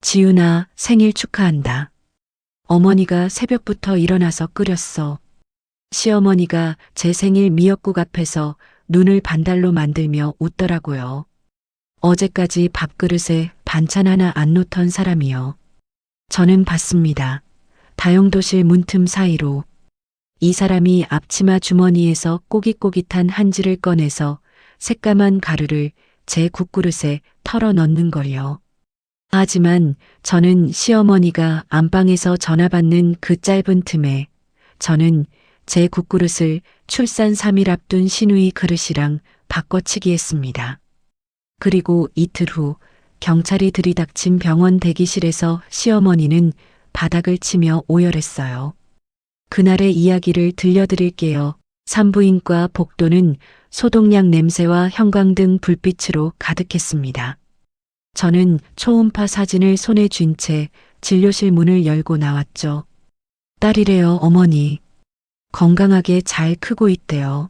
지윤아, 생일 축하한다. 어머니가 새벽부터 일어나서 끓였어. 시어머니가 제 생일 미역국 앞에서 눈을 반달로 만들며 웃더라고요. 어제까지 밥그릇에 반찬 하나 안 놓던 사람이요. 저는 봤습니다. 다용도실 문틈 사이로 이 사람이 앞치마 주머니에서 꼬깃꼬깃한 한지를 꺼내서 새까만 가루를 제 국그릇에 털어 넣는 걸요. 하지만 저는 시어머니가 안방에서 전화 받는 그 짧은 틈에 저는 제 국그릇을 출산 3일 앞둔 시누이 그릇이랑 바꿔치기 했습니다. 그리고 이틀 후 경찰이 들이닥친 병원 대기실에서 시어머니는 바닥을 치며 오열했어요. 그날의 이야기를 들려드릴게요. 산부인과 복도는 소독약 냄새와 형광등 불빛으로 가득했습니다. 저는 초음파 사진을 손에 쥔 채 진료실 문을 열고 나왔죠. 딸이래요, 어머니. 건강하게 잘 크고 있대요.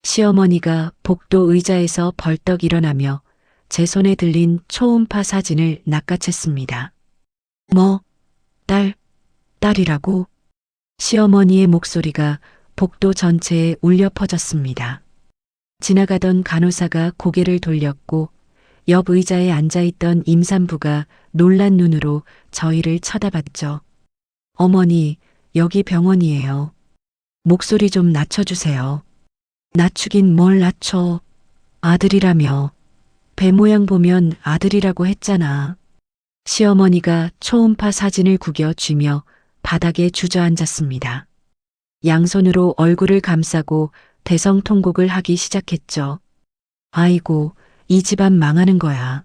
시어머니가 복도 의자에서 벌떡 일어나며 제 손에 들린 초음파 사진을 낚아챘습니다. 뭐, 딸이라고? 시어머니의 목소리가 복도 전체에 울려 퍼졌습니다. 지나가던 간호사가 고개를 돌렸고 옆 의자에 앉아있던 임산부가 놀란 눈으로 저희를 쳐다봤죠. 어머니, 여기 병원이에요. 목소리 좀 낮춰주세요. 낮추긴 뭘 낮춰. 아들이라며. 배 모양 보면 아들이라고 했잖아. 시어머니가 초음파 사진을 구겨 쥐며 바닥에 주저앉았습니다. 양손으로 얼굴을 감싸고 대성통곡을 하기 시작했죠. 아이고, 이 집안 망하는 거야.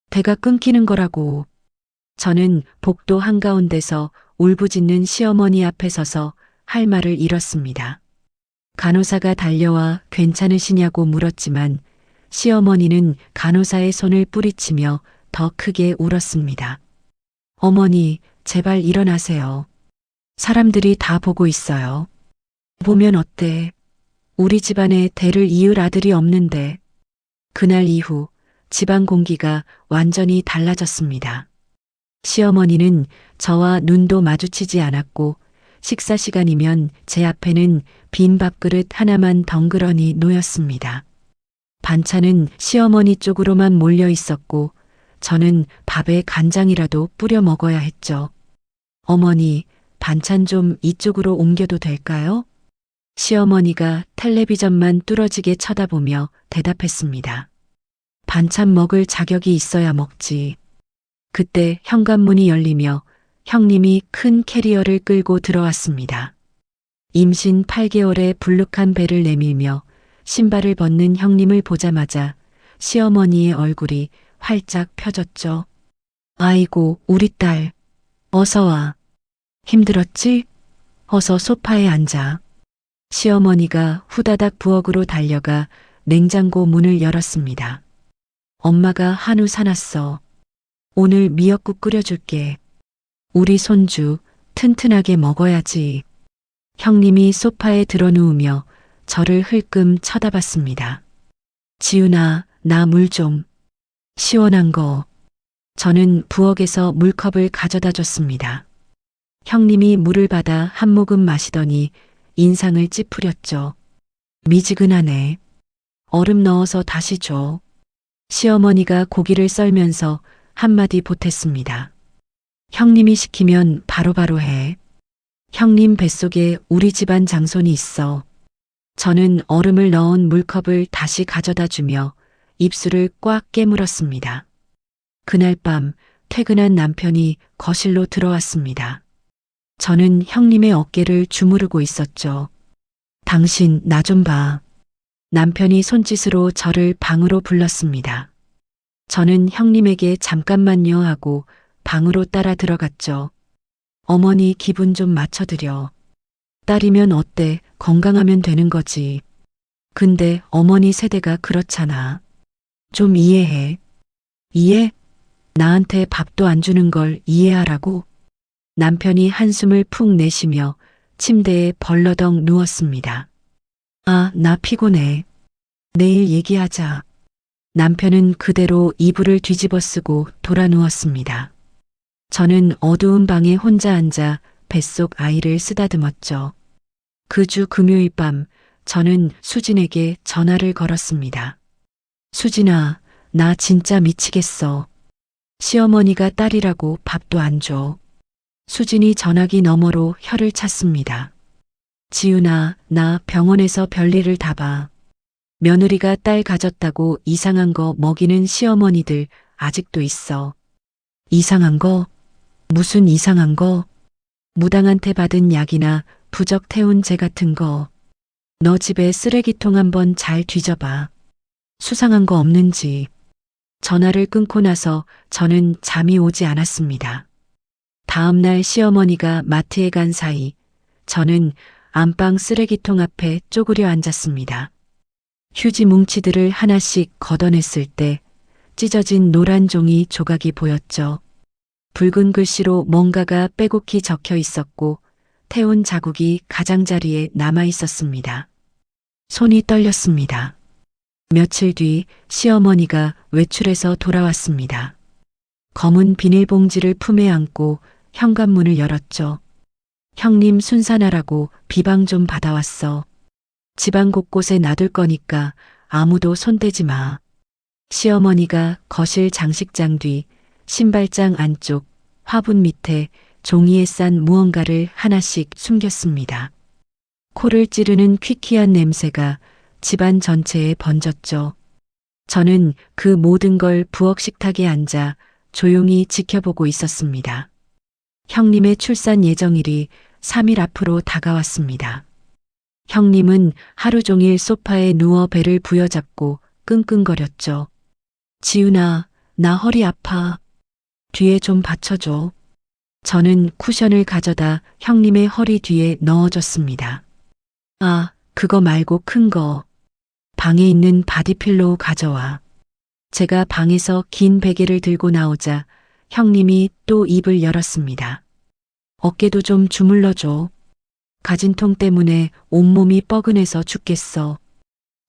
배가 끊기는 거라고. 저는 복도 한가운데서 울부짖는 시어머니 앞에 서서 할 말을 잃었습니다. 간호사가 달려와 괜찮으시냐고 물었지만 시어머니는 간호사의 손을 뿌리치며 더 크게 울었습니다. 어머니, 제발 일어나세요. 사람들이 다 보고 있어요. 보면 어때? 우리 집안에 대를 이을 아들이 없는데. 그날 이후 집안 공기가 완전히 달라졌습니다. 시어머니는 저와 눈도 마주치지 않았고 식사 시간이면 제 앞에는 빈 밥그릇 하나만 덩그러니 놓였습니다. 반찬은 시어머니 쪽으로만 몰려 있었고 저는 밥에 간장이라도 뿌려 먹어야 했죠. 어머니, 반찬 좀 이쪽으로 옮겨도 될까요? 시어머니가 텔레비전만 뚫어지게 쳐다보며 대답했습니다. 반찬 먹을 자격이 있어야 먹지. 그때 현관문이 열리며 형님이 큰 캐리어를 끌고 들어왔습니다. 임신 8개월의 불룩한 배를 내밀며 신발을 벗는 형님을 보자마자 시어머니의 얼굴이 활짝 펴졌죠. 아이고, 우리 딸. 어서 와. 힘들었지? 어서 소파에 앉아. 시어머니가 후다닥 부엌으로 달려가 냉장고 문을 열었습니다. 엄마가 한우 사놨어. 오늘 미역국 끓여줄게. 우리 손주 튼튼하게 먹어야지. 형님이 소파에 드러누우며 저를 흘끔 쳐다봤습니다. 지윤아, 나 물 좀. 시원한 거. 저는 부엌에서 물컵을 가져다 줬습니다. 형님이 물을 받아 한 모금 마시더니 인상을 찌푸렸죠. 미지근하네. 얼음 넣어서 다시 줘. 시어머니가 고기를 썰면서 한마디 보탰습니다. 형님이 시키면 바로바로 해. 형님 뱃속에 우리 집안 장손이 있어. 저는 얼음을 넣은 물컵을 다시 가져다 주며 입술을 꽉 깨물었습니다. 그날 밤 퇴근한 남편이 거실로 들어왔습니다. 저는 형님의 어깨를 주무르고 있었죠. 당신 나 좀 봐. 남편이 손짓으로 저를 방으로 불렀습니다. 저는 형님에게 잠깐만요 하고 방으로 따라 들어갔죠. 어머니 기분 좀 맞춰드려. 딸이면 어때? 건강하면 되는 거지. 근데 어머니 세대가 그렇잖아. 좀 이해해. 이해? 나한테 밥도 안 주는 걸 이해하라고? 남편이 한숨을 푹 내쉬며 침대에 벌러덩 누웠습니다. 아, 나 피곤해. 내일 얘기하자. 남편은 그대로 이불을 뒤집어 쓰고 돌아 누웠습니다. 저는 어두운 방에 혼자 앉아 뱃속 아이를 쓰다듬었죠. 그 주 금요일 밤 저는 수진에게 전화를 걸었습니다. 수진아, 나 진짜 미치겠어. 시어머니가 딸이라고 밥도 안 줘. 수진이 전화기 너머로 혀를 찼습니다. 지윤아, 나 병원에서 별일을 다 봐. 며느리가 딸 가졌다고 이상한 거 먹이는 시어머니들 아직도 있어. 이상한 거? 무슨 이상한 거? 무당한테 받은 약이나 부적 태운 재 같은 거. 너 집에 쓰레기통 한번 잘 뒤져봐. 수상한 거 없는지. 전화를 끊고 나서 저는 잠이 오지 않았습니다. 다음 날 시어머니가 마트에 간 사이 저는 안방 쓰레기통 앞에 쪼그려 앉았습니다. 휴지 뭉치들을 하나씩 걷어냈을 때 찢어진 노란 종이 조각이 보였죠. 붉은 글씨로 뭔가가 빼곡히 적혀 있었고 태운 자국이 가장자리에 남아 있었습니다. 손이 떨렸습니다. 며칠 뒤 시어머니가 외출해서 돌아왔습니다. 검은 비닐봉지를 품에 안고 현관문을 열었죠. 형님 순산하라고 비방 좀 받아왔어. 집안 곳곳에 놔둘 거니까 아무도 손대지 마. 시어머니가 거실 장식장 뒤 신발장 안쪽 화분 밑에 종이에 싼 무언가를 하나씩 숨겼습니다. 코를 찌르는 퀴퀴한 냄새가 집안 전체에 번졌죠. 저는 그 모든 걸 부엌 식탁에 앉아 조용히 지켜보고 있었습니다. 형님의 출산 예정일이 3일 앞으로 다가왔습니다. 형님은 하루 종일 소파에 누워 배를 부여잡고 끙끙거렸죠. 지윤아, 나 허리 아파. 뒤에 좀 받쳐줘. 저는 쿠션을 가져다 형님의 허리 뒤에 넣어줬습니다. 아, 그거 말고 큰 거. 방에 있는 바디필로우 가져와. 제가 방에서 긴 베개를 들고 나오자 형님이 또 입을 열었습니다. 어깨도 좀 주물러줘. 가진통 때문에 온몸이 뻐근해서 죽겠어.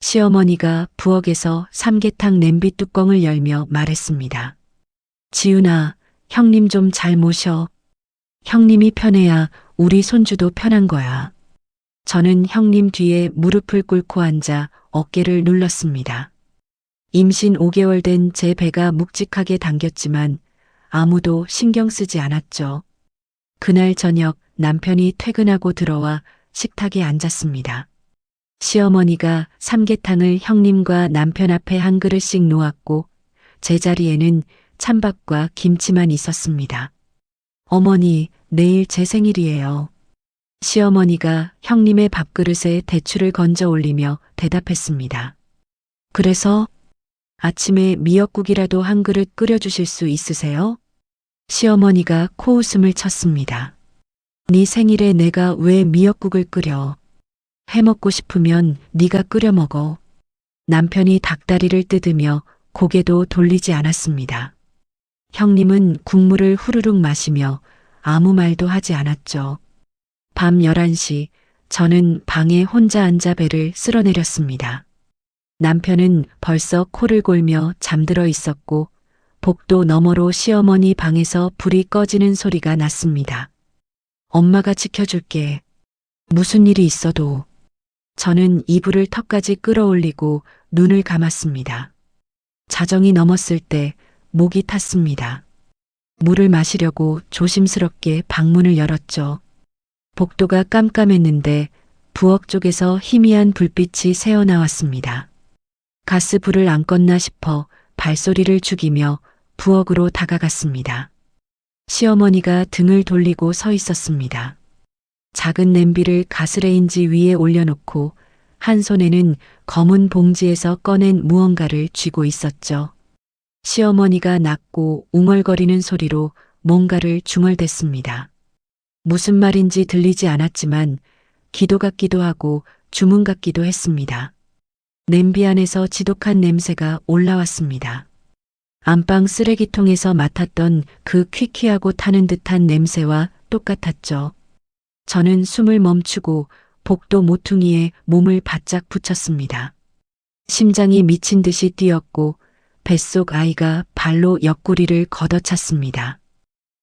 시어머니가 부엌에서 삼계탕 냄비 뚜껑을 열며 말했습니다. 지윤아, 형님 좀 잘 모셔. 형님이 편해야 우리 손주도 편한 거야. 저는 형님 뒤에 무릎을 꿇고 앉아 어깨를 눌렀습니다. 임신 5개월 된 제 배가 묵직하게 당겼지만 아무도 신경 쓰지 않았죠. 그날 저녁 남편이 퇴근하고 들어와 식탁에 앉았습니다. 시어머니가 삼계탕을 형님과 남편 앞에 한 그릇씩 놓았고 제 자리에는 찬밥과 김치만 있었습니다. 어머니, 내일 제 생일이에요. 시어머니가 형님의 밥그릇에 대추를 건져 올리며 대답했습니다. 그래서 아침에 미역국이라도 한 그릇 끓여주실 수 있으세요? 시어머니가 코웃음을 쳤습니다. 네 생일에 내가 왜 미역국을 끓여? 해먹고 싶으면 네가 끓여 먹어. 남편이 닭다리를 뜯으며 고개도 돌리지 않았습니다. 형님은 국물을 후루룩 마시며 아무 말도 하지 않았죠. 밤 11시 저는 방에 혼자 앉아 배를 쓸어내렸습니다. 남편은 벌써 코를 골며 잠들어 있었고 복도 너머로 시어머니 방에서 불이 꺼지는 소리가 났습니다. 엄마가 지켜줄게. 무슨 일이 있어도. 저는 이불을 턱까지 끌어올리고 눈을 감았습니다. 자정이 넘었을 때 목이 탔습니다. 물을 마시려고 조심스럽게 방문을 열었죠. 복도가 깜깜했는데 부엌 쪽에서 희미한 불빛이 새어나왔습니다. 가스불을 안 껐나 싶어 발소리를 죽이며 부엌으로 다가갔습니다. 시어머니가 등을 돌리고 서 있었습니다. 작은 냄비를 가스레인지 위에 올려놓고 한 손에는 검은 봉지에서 꺼낸 무언가를 쥐고 있었죠. 시어머니가 낮고 웅얼거리는 소리로 뭔가를 중얼댔습니다. 무슨 말인지 들리지 않았지만 기도 같기도 하고 주문 같기도 했습니다. 냄비 안에서 지독한 냄새가 올라왔습니다. 안방 쓰레기통에서 맡았던 그 퀴퀴하고 타는 듯한 냄새와 똑같았죠. 저는 숨을 멈추고 복도 모퉁이에 몸을 바짝 붙였습니다. 심장이 미친 듯이 뛰었고 뱃속 아이가 발로 옆구리를 걷어찼습니다.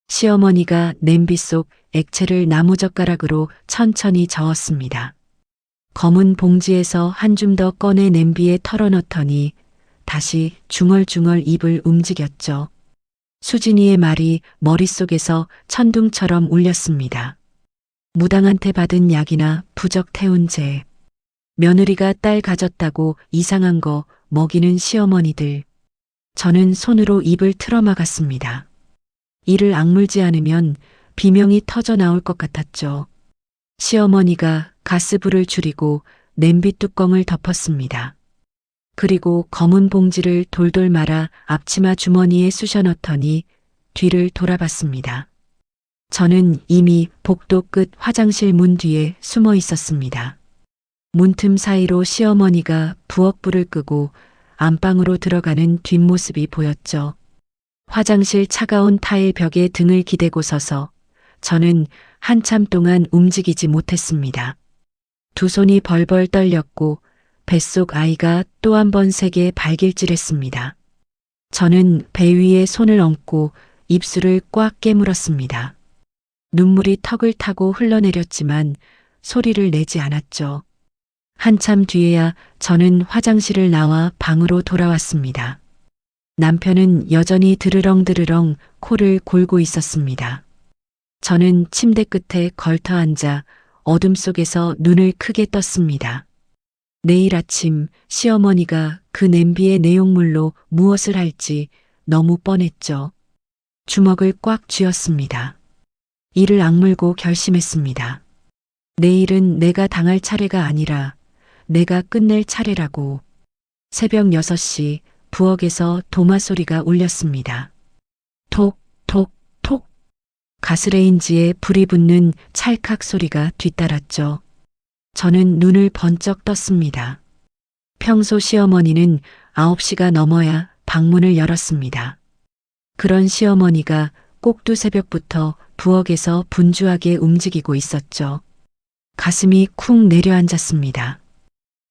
시어머니가 냄비 속 액체를 나무젓가락으로 천천히 저었습니다. 검은 봉지에서 한 줌 더 꺼내 냄비에 털어넣더니 다시 중얼중얼 입을 움직였죠. 수진이의 말이 머릿속에서 천둥처럼 울렸습니다. 무당한테 받은 약이나 부적 태운 죄. 며느리가 딸 가졌다고 이상한 거 먹이는 시어머니들. 저는 손으로 입을 틀어막았습니다. 이를 악물지 않으면 비명이 터져 나올 것 같았죠. 시어머니가 가스불을 줄이고 냄비 뚜껑을 덮었습니다. 그리고 검은 봉지를 돌돌 말아 앞치마 주머니에 쑤셔 넣더니 뒤를 돌아봤습니다. 저는 이미 복도 끝 화장실 문 뒤에 숨어 있었습니다. 문틈 사이로 시어머니가 부엌불을 끄고 안방으로 들어가는 뒷모습이 보였죠. 화장실 차가운 타일 벽에 등을 기대고 서서 저는 한참 동안 움직이지 못했습니다. 두 손이 벌벌 떨렸고 뱃속 아이가 또 한 번 세게 발길질했습니다. 저는 배 위에 손을 얹고 입술을 꽉 깨물었습니다. 눈물이 턱을 타고 흘러내렸지만 소리를 내지 않았죠. 한참 뒤에야 저는 화장실을 나와 방으로 돌아왔습니다. 남편은 여전히 드르렁드르렁 코를 골고 있었습니다. 저는 침대 끝에 걸터 앉아 어둠 속에서 눈을 크게 떴습니다. 내일 아침 시어머니가 그 냄비의 내용물로 무엇을 할지 너무 뻔했죠. 주먹을 꽉 쥐었습니다. 이를 악물고 결심했습니다. 내일은 내가 당할 차례가 아니라 내가 끝낼 차례라고. 새벽 6시 부엌에서 도마 소리가 울렸습니다. 톡, 톡, 톡. 가스레인지에 불이 붙는 찰칵 소리가 뒤따랐죠. 저는 눈을 번쩍 떴습니다. 평소 시어머니는 9시가 넘어야 방문을 열었습니다. 그런 시어머니가 꼭두 새벽부터 부엌에서 분주하게 움직이고 있었죠. 가슴이 쿵 내려앉았습니다.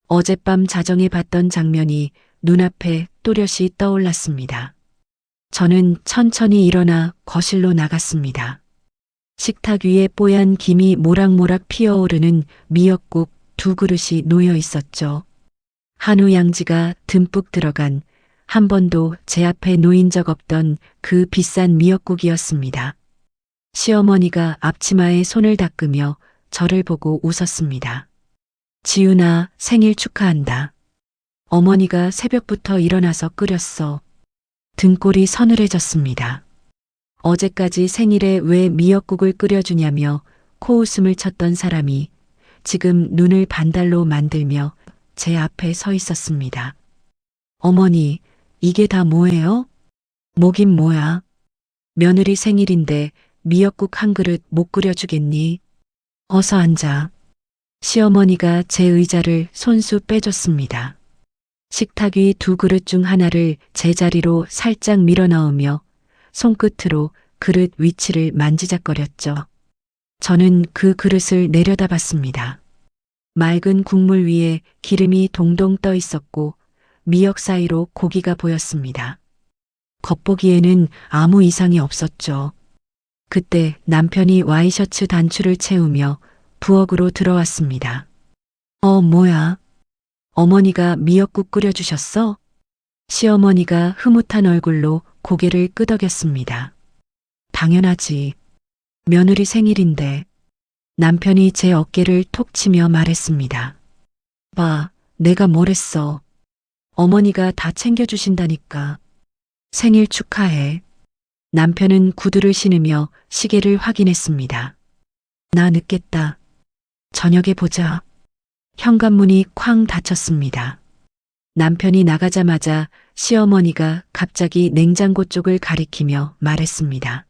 어젯밤 자정에 봤던 장면이 눈앞에 또렷이 떠올랐습니다. 저는 천천히 일어나 거실로 나갔습니다. 식탁 위에 뽀얀 김이 모락모락 피어오르는 미역국 2그릇이 놓여 있었죠. 한우 양지가 듬뿍 들어간 한 번도 제 앞에 놓인 적 없던 그 비싼 미역국이었습니다. 시어머니가 앞치마에 손을 닦으며 저를 보고 웃었습니다. 지윤아, 생일 축하한다. 어머니가 새벽부터 일어나서 끓였어. 등골이 서늘해졌습니다. 어제까지 생일에 왜 미역국을 끓여주냐며 코웃음을 쳤던 사람이 지금 눈을 반달로 만들며 제 앞에 서 있었습니다. 어머니, 이게 다 뭐예요? 뭐긴 뭐야. 며느리 생일인데 미역국 한 그릇 못 끓여주겠니? 어서 앉아. 시어머니가 제 의자를 손수 빼줬습니다. 식탁 위 2그릇 중 하나를 제 자리로 살짝 밀어 넣으며 손끝으로 그릇 위치를 만지작거렸죠. 저는 그 그릇을 내려다봤습니다. 맑은 국물 위에 기름이 동동 떠 있었고 미역 사이로 고기가 보였습니다. 겉보기에는 아무 이상이 없었죠. 그때 남편이 와이셔츠 단추를 채우며 부엌으로 들어왔습니다. 뭐야? 어머니가 미역국 끓여주셨어? 시어머니가 흐뭇한 얼굴로 고개를 끄덕였습니다. 당연하지. 며느리 생일인데. 남편이 제 어깨를 톡 치며 말했습니다. 봐, 내가 뭘 했어. 어머니가 다 챙겨주신다니까. 생일 축하해. 남편은 구두를 신으며 시계를 확인했습니다. 나 늦겠다. 저녁에 보자. 현관문이 쾅 닫혔습니다. 남편이 나가자마자 시어머니가 갑자기 냉장고 쪽을 가리키며 말했습니다.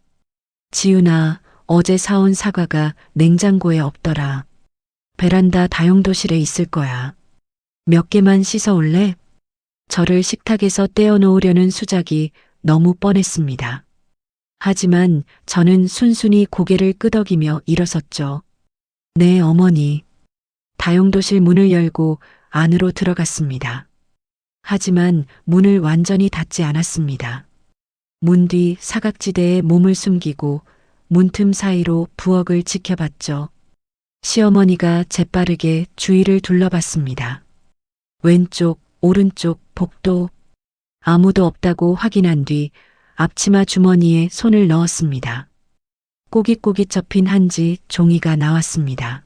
지윤아, 어제 사온 사과가 냉장고에 없더라. 베란다 다용도실에 있을 거야. 몇 개만 씻어 올래? 저를 식탁에서 떼어놓으려는 수작이 너무 뻔했습니다. 하지만 저는 순순히 고개를 끄덕이며 일어섰죠. 네, 어머니. 다용도실 문을 열고 안으로 들어갔습니다. 하지만 문을 완전히 닫지 않았습니다. 문 뒤 사각지대에 몸을 숨기고 문틈 사이로 부엌을 지켜봤죠. 시어머니가 재빠르게 주위를 둘러봤습니다. 왼쪽, 오른쪽, 복도. 아무도 없다고 확인한 뒤 앞치마 주머니에 손을 넣었습니다. 꼬깃꼬깃 접힌 한지 종이가 나왔습니다.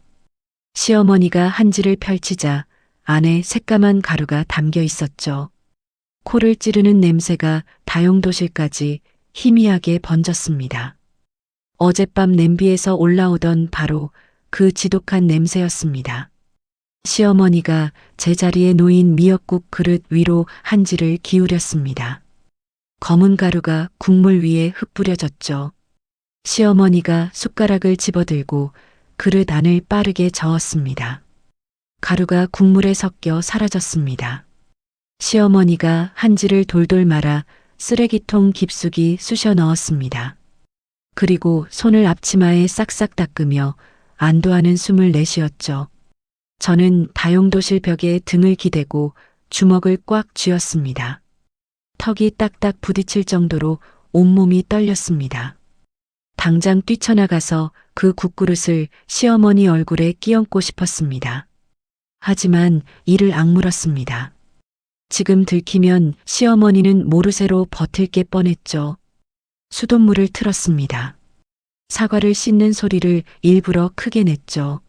시어머니가 한지를 펼치자 안에 새까만 가루가 담겨 있었죠. 코를 찌르는 냄새가 다용도실까지 희미하게 번졌습니다. 어젯밤 냄비에서 올라오던 바로 그 지독한 냄새였습니다. 시어머니가 제자리에 놓인 미역국 그릇 위로 한지를 기울였습니다. 검은 가루가 국물 위에 흩뿌려졌죠. 시어머니가 숟가락을 집어들고 그릇 안을 빠르게 저었습니다. 가루가 국물에 섞여 사라졌습니다. 시어머니가 한지를 돌돌 말아 쓰레기통 깊숙이 쑤셔 넣었습니다. 그리고 손을 앞치마에 싹싹 닦으며 안도하는 숨을 내쉬었죠. 저는 다용도실 벽에 등을 기대고 주먹을 꽉 쥐었습니다. 턱이 딱딱 부딪힐 정도로 온몸이 떨렸습니다. 당장 뛰쳐나가서 그 국그릇을 시어머니 얼굴에 끼얹고 싶었습니다. 하지만 이를 악물었습니다. 지금 들키면 시어머니는 모르쇠로 버틸 게 뻔했죠. 수돗물을 틀었습니다. 사과를 씻는 소리를 일부러 크게 냈죠.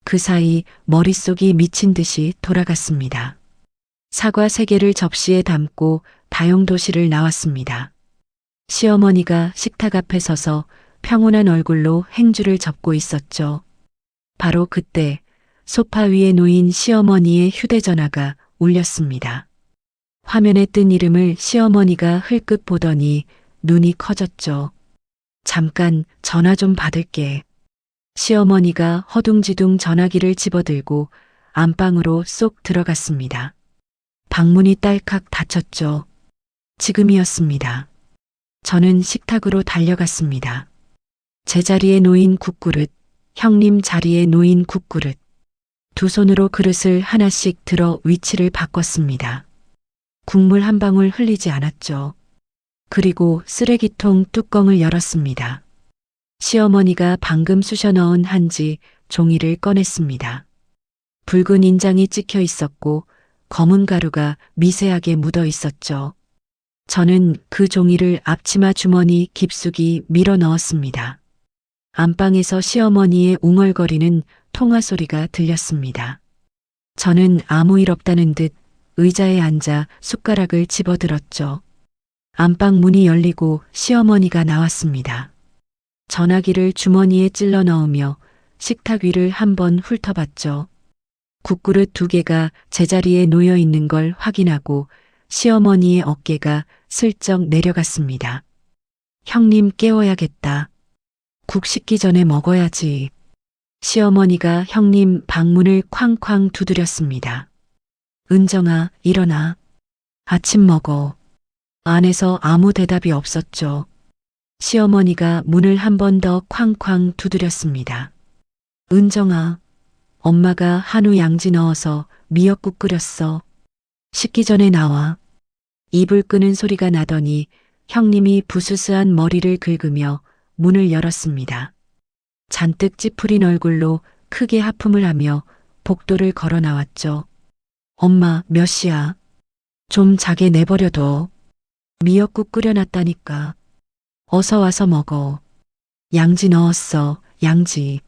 그 사이 머릿속이 미친 듯이 돌아갔습니다. 사과 3개를 접시에 담고 다용도실을 나왔습니다. 시어머니가 식탁 앞에 서서 평온한 얼굴로 행주를 접고 있었죠. 바로 그때 소파 위에 놓인 시어머니의 휴대전화가 울렸습니다. 화면에 뜬 이름을 시어머니가 흘끗 보더니 눈이 커졌죠. 잠깐 전화 좀 받을게. 시어머니가 허둥지둥 전화기를 집어들고 안방으로 쏙 들어갔습니다. 방문이 딸칵 닫혔죠. 지금이었습니다. 저는 식탁으로 달려갔습니다. 제자리에 놓인 국그릇, 형님 자리에 놓인 국그릇. 두 손으로 그릇을 하나씩 들어 위치를 바꿨습니다. 국물 한 방울 흘리지 않았죠. 그리고 쓰레기통 뚜껑을 열었습니다. 시어머니가 방금 쑤셔 넣은 한지 종이를 꺼냈습니다. 붉은 인장이 찍혀 있었고 검은 가루가 미세하게 묻어 있었죠. 저는 그 종이를 앞치마 주머니 깊숙이 밀어 넣었습니다. 안방에서 시어머니의 웅얼거리는 통화 소리가 들렸습니다. 저는 아무 일 없다는 듯 의자에 앉아 숟가락을 집어들었죠. 안방 문이 열리고 시어머니가 나왔습니다. 전화기를 주머니에 찔러 넣으며 식탁 위를 한번 훑어봤죠. 국그릇 2개가 제자리에 놓여 있는 걸 확인하고 시어머니의 어깨가 슬쩍 내려갔습니다. 형님 깨워야겠다. 국 식기 전에 먹어야지. 시어머니가 형님 방문을 쾅쾅 두드렸습니다. 은정아, 일어나. 아침 먹어. 안에서 아무 대답이 없었죠. 시어머니가 문을 한 번 더 쾅쾅 두드렸습니다. 은정아, 엄마가 한우 양지 넣어서 미역국 끓였어. 식기 전에 나와. 이불 끄는 소리가 나더니 형님이 부스스한 머리를 긁으며 문을 열었습니다. 잔뜩 찌푸린 얼굴로 크게 하품을 하며 복도를 걸어 나왔죠. 엄마, 몇 시야? 좀 자게 내버려둬. 미역국 끓여놨다니까. 어서 와서 먹어. 양지 넣었어, 양지.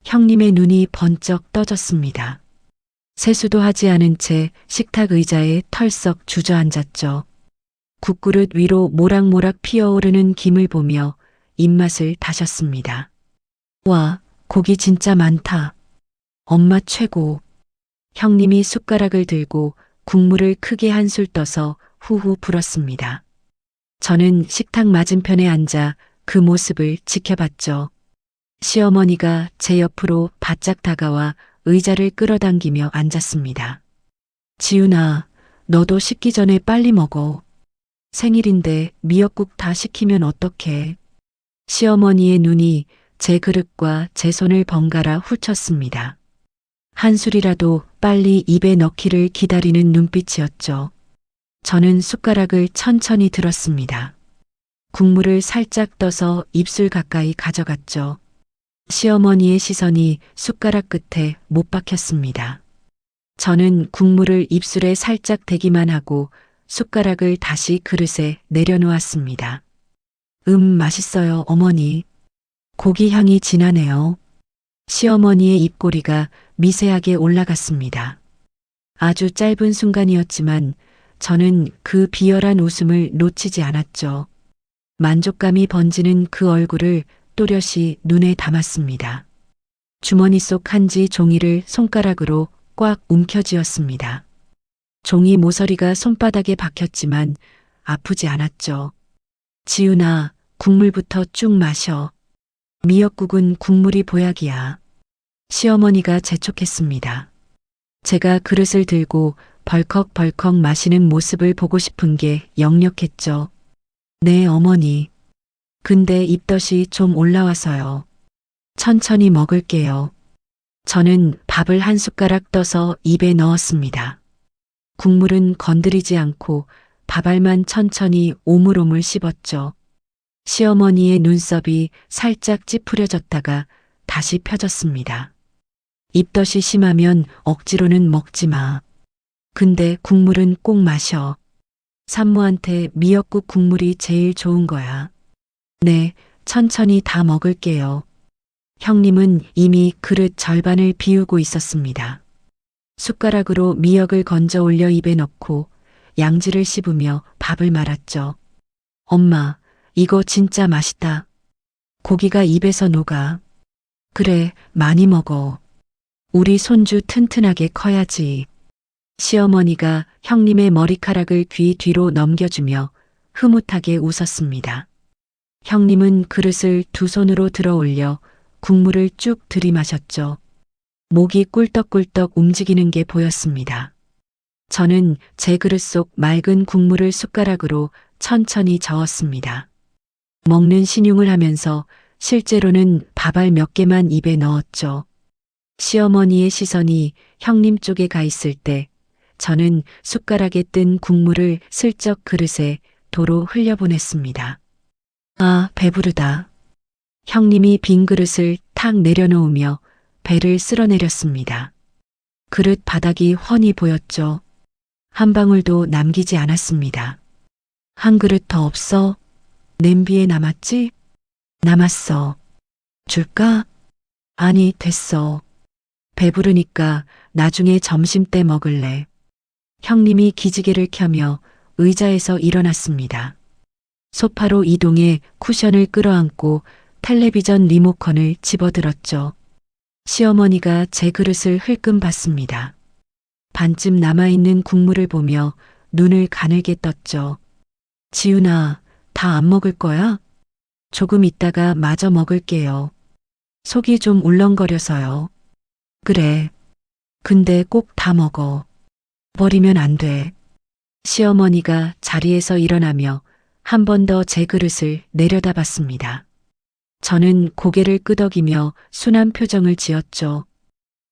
형님의 눈이 번쩍 떠졌습니다. 세수도 하지 않은 채 식탁 의자에 털썩 주저앉았죠. 국그릇 위로 모락모락 피어오르는 김을 보며 입맛을 다셨습니다. 와, 고기 진짜 많다. 엄마 최고. 형님이 숟가락을 들고 국물을 크게 한술 떠서 후후 불었습니다. 저는 식탁 맞은편에 앉아 그 모습을 지켜봤죠. 시어머니가 제 옆으로 바짝 다가와 의자를 끌어당기며 앉았습니다. 지훈아, 너도 식기 전에 빨리 먹어. 생일인데 미역국 다 식히면 어떡해. 시어머니의 눈이 제 그릇과 제 손을 번갈아 훑었습니다. 한술이라도 빨리 입에 넣기를 기다리는 눈빛이었죠. 저는 숟가락을 천천히 들었습니다. 국물을 살짝 떠서 입술 가까이 가져갔죠. 시어머니의 시선이 숟가락 끝에 못 박혔습니다. 저는 국물을 입술에 살짝 대기만 하고 숟가락을 다시 그릇에 내려놓았습니다. 맛있어요, 어머니. 고기 향이 진하네요. 시어머니의 입꼬리가 미세하게 올라갔습니다. 아주 짧은 순간이었지만 저는 그 비열한 웃음을 놓치지 않았죠. 만족감이 번지는 그 얼굴을 또렷이 눈에 담았습니다. 주머니 속 한지 종이를 손가락으로 꽉 움켜쥐었습니다. 종이 모서리가 손바닥에 박혔지만 아프지 않았죠. 지훈아, 국물부터 쭉 마셔. 미역국은 국물이 보약이야. 시어머니가 재촉했습니다. 제가 그릇을 들고 벌컥벌컥 마시는 모습을 보고 싶은 게 역력했죠. 네, 어머니. 근데 입덧이 좀 올라와서요. 천천히 먹을게요. 저는 밥을 한 숟가락 떠서 입에 넣었습니다. 국물은 건드리지 않고 밥알만 천천히 오물오물 씹었죠. 시어머니의 눈썹이 살짝 찌푸려졌다가 다시 펴졌습니다. 입덧이 심하면 억지로는 먹지 마. 근데 국물은 꼭 마셔. 산모한테 미역국 국물이 제일 좋은 거야. 네, 천천히 다 먹을게요. 형님은 이미 그릇 절반을 비우고 있었습니다. 숟가락으로 미역을 건져 올려 입에 넣고 양지를 씹으며 밥을 말았죠. 엄마, 이거 진짜 맛있다. 고기가 입에서 녹아. 그래, 많이 먹어. 우리 손주 튼튼하게 커야지. 시어머니가 형님의 머리카락을 귀 뒤로 넘겨주며 흐뭇하게 웃었습니다. 형님은 그릇을 두 손으로 들어 올려 국물을 쭉 들이마셨죠. 목이 꿀떡꿀떡 움직이는 게 보였습니다. 저는 제 그릇 속 맑은 국물을 숟가락으로 천천히 저었습니다. 먹는 신용을 하면서 실제로는 밥알 몇 개만 입에 넣었죠. 시어머니의 시선이 형님 쪽에 가 있을 때 저는 숟가락에 뜬 국물을 슬쩍 그릇에 도로 흘려보냈습니다. 아, 배부르다. 형님이 빈 그릇을 탁 내려놓으며 배를 쓸어내렸습니다. 그릇 바닥이 훤히 보였죠. 한 방울도 남기지 않았습니다. 한 그릇 더 없어? 냄비에 남았지? 남았어. 줄까? 아니, 됐어. 배부르니까 나중에 점심 때 먹을래. 형님이 기지개를 켜며 의자에서 일어났습니다. 소파로 이동해 쿠션을 끌어안고 텔레비전 리모컨을 집어들었죠. 시어머니가 제 그릇을 흘끔 봤습니다. 반쯤 남아있는 국물을 보며 눈을 가늘게 떴죠. 지훈아, 다 안 먹을 거야? 조금 있다가 마저 먹을게요. 속이 좀 울렁거려서요. 그래. 근데 꼭 다 먹어. 버리면 안 돼. 시어머니가 자리에서 일어나며 한 번 더 제 그릇을 내려다봤습니다. 저는 고개를 끄덕이며 순한 표정을 지었죠.